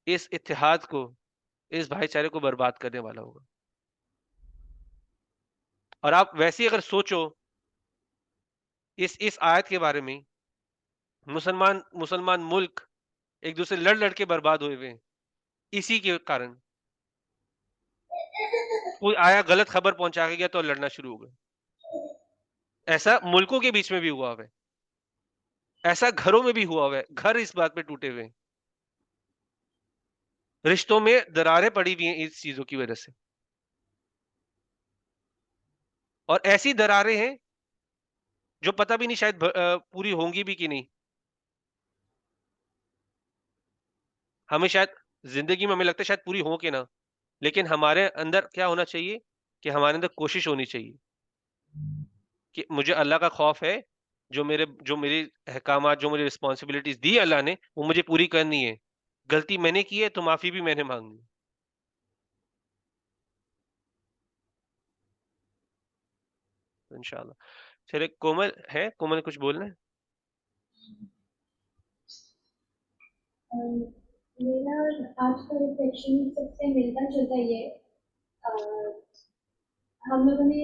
اس اتحاد کو، اس بھائی چارے کو برباد کرنے والا ہوگا. اور آپ ویسے اگر سوچو اس آیت کے بارے میں، مسلمان ملک ایک دوسرے لڑ کے برباد ہوئے ہوئے ہیں اسی کے کارن. کوئی آیا غلط خبر پہنچا کے گیا تو لڑنا شروع ہو گئے. ایسا ملکوں کے بیچ میں بھی ہوا ہے، ایسا گھروں میں بھی ہوا ہے. گھر اس بات پہ ٹوٹے ہوئے ہیں، رشتوں میں دراریں پڑی ہوئی ہیں اس چیزوں کی وجہ سے. اور ایسی دراریں ہیں جو پتہ بھی نہیں شاید پوری ہوں گی بھی کہ نہیں. ہمیں شاید زندگی میں ہمیں لگتا ہے شاید پوری ہو کہ نہ، لیکن ہمارے اندر کیا ہونا چاہیے کہ ہمارے اندر کوشش ہونی چاہیے کہ مجھے اللہ کا خوف ہے، جو میری احکامات، جو مجھے رسپانسبلٹیز دی اللہ نے، وہ مجھے پوری کرنی ہے. غلطی میں نے کی ہے تو معافی بھی میں نے مانگنی ہے. انشاءاللہ. چلے کومل نے کچھ بولنا ہے؟ میرا آج کا ریفلیکشن سب سے ملتا جلتا یہ ہم لوگوں نے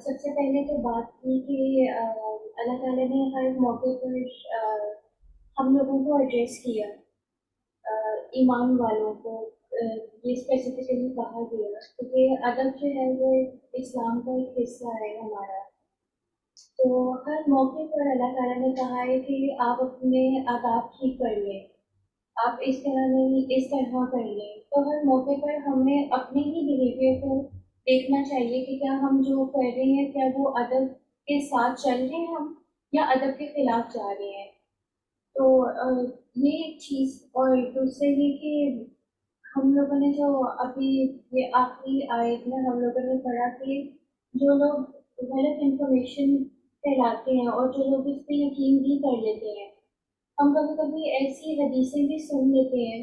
سب سے پہلے تو بات کی کہ اللہ تعالیٰ نے ہر موقع پر ہم لوگوں کو ایڈریس کیا، ایمان والوں کو یہ اسپیسیفکلی کہا گیا کیونکہ ادب جو ہے وہ اسلام کا ایک حصہ ہے ہمارا. تو ہر موقع پر اللہ تعالیٰ نے کہا ہے کہ آپ اپنے آداب ٹھیک کر لیں، آپ اس طرح نہیں اس طرح کر لیں. تو ہر موقع پر ہمیں اپنے ہی بیہیویئر کو دیکھنا چاہیے کہ کیا ہم جو کر رہے ہیں کیا وہ ادب کے ساتھ چل رہے ہیں ہم یا ادب کے خلاف جا رہے ہیں. تو یہ ایک چیز. اور دوسرے یہ کہ ہم لوگوں نے جو ابھی یہ آخری آیت میں ہم لوگوں نے پڑھا کہ جو لوگ غلط انفارمیشن پھیلاتے ہیں اور جو لوگ اس پہ یقین بھی کر لیتے ہیں، ہم کبھی کبھی ایسی حدیثیں بھی سن لیتے ہیں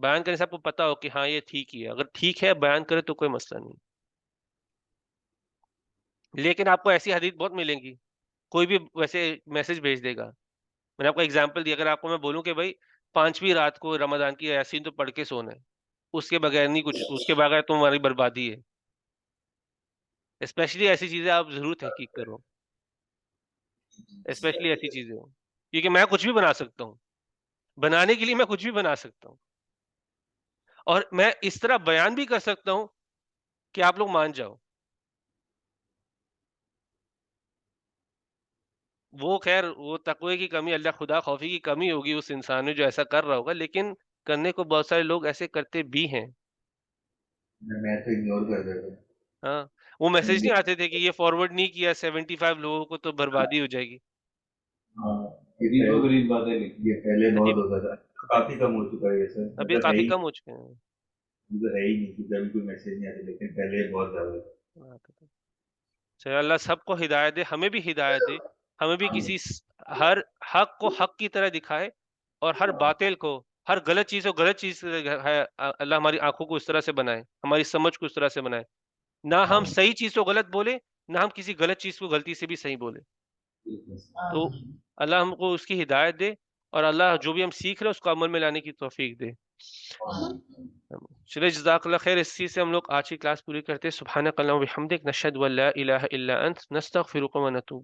بیان کرنے سے آپ کو پتا ہو کہ ہاں یہ ٹھیک ہی ہے، اگر ٹھیک ہے بیان کرے تو کوئی مسئلہ نہیں. لیکن آپ کو ایسی حدیث بہت ملیں گی، کوئی بھی ویسے میسج بھیج دے گا. میں نے آپ کو اگزامپل دی، اگر آپ کو میں بولوں کہ بھائی 5ویں رات کو رمضان کی یاسین تو پڑھ کے سونا ہے، اس کے بغیر نہیں کچھ، اس کے بغیر تمہاری بربادی ہے. اسپیشلی ایسی چیزیں آپ ضرور تحقیق کرو، اسپیشلی ایسی چیزیں ہوں، کیونکہ میں کچھ بھی بنا سکتا ہوں، بنانے کے لیے میں کچھ بھی بنا سکتا ہوں، اور میں اس طرح بیان بھی کر سکتا ہوں کہ آپ لوگ مان جاؤ. وہ خیر وہ تقوی کی کمی، اللہ خدا خوفی کی کمی ہوگی اس انسان میں جو ایسا کر رہا ہوگا، لیکن کرنے کو بہت سارے لوگ ایسے کرتے بھی ہیں. میں تو اگنور کر دیتا ہوں. ہاں وہ میسج نہیں آتے تھے کہ یہ فارورڈ نہیں کیا 75 لوگوں کو تو بربادی ہو جائے گی. ہاں یہ غریب باتیں لکھی ہے، پہلے بہت ہوتا تھا، کافی کم ہو چکا ہے یہ سر. ابھی کافی کم ہو چکے ہیں. ہے ہی نہیں کہ ابھی کوئی میسج نہیں آتے، لیکن پہلے بہت زیادہ تھا. چلو اللہ سب کو ہدایت دے، ہمیں بھی ہدایت دے، ہمیں بھی کسی ہر حق کو حق کی طرح دکھائے، اور ہر باطل کو، ہر غلط چیز کو غلط چیز ہے، اللہ ہماری آنکھوں کو اس طرح سے بنائے، ہماری سمجھ کو اس طرح سے بنائے، نہ ہم صحیح چیز کو غلط بولے، نہ ہم کسی غلط چیز کو غلطی سے بھی صحیح بولے. تو اللہ ہم کو اس کی ہدایت دے، اور اللہ جو بھی ہم سیکھ رہے ہیں اس کو عمل میں لانے کی توفیق دے. چلے جزاک اللہ خیر. اس چیز سے ہم لوگ آج کی کلاس پوری کرتے ہیں. سبحانک اللہم و بحمدک، نشہد ان لا الہ الا انت، نستغفرک و نتوب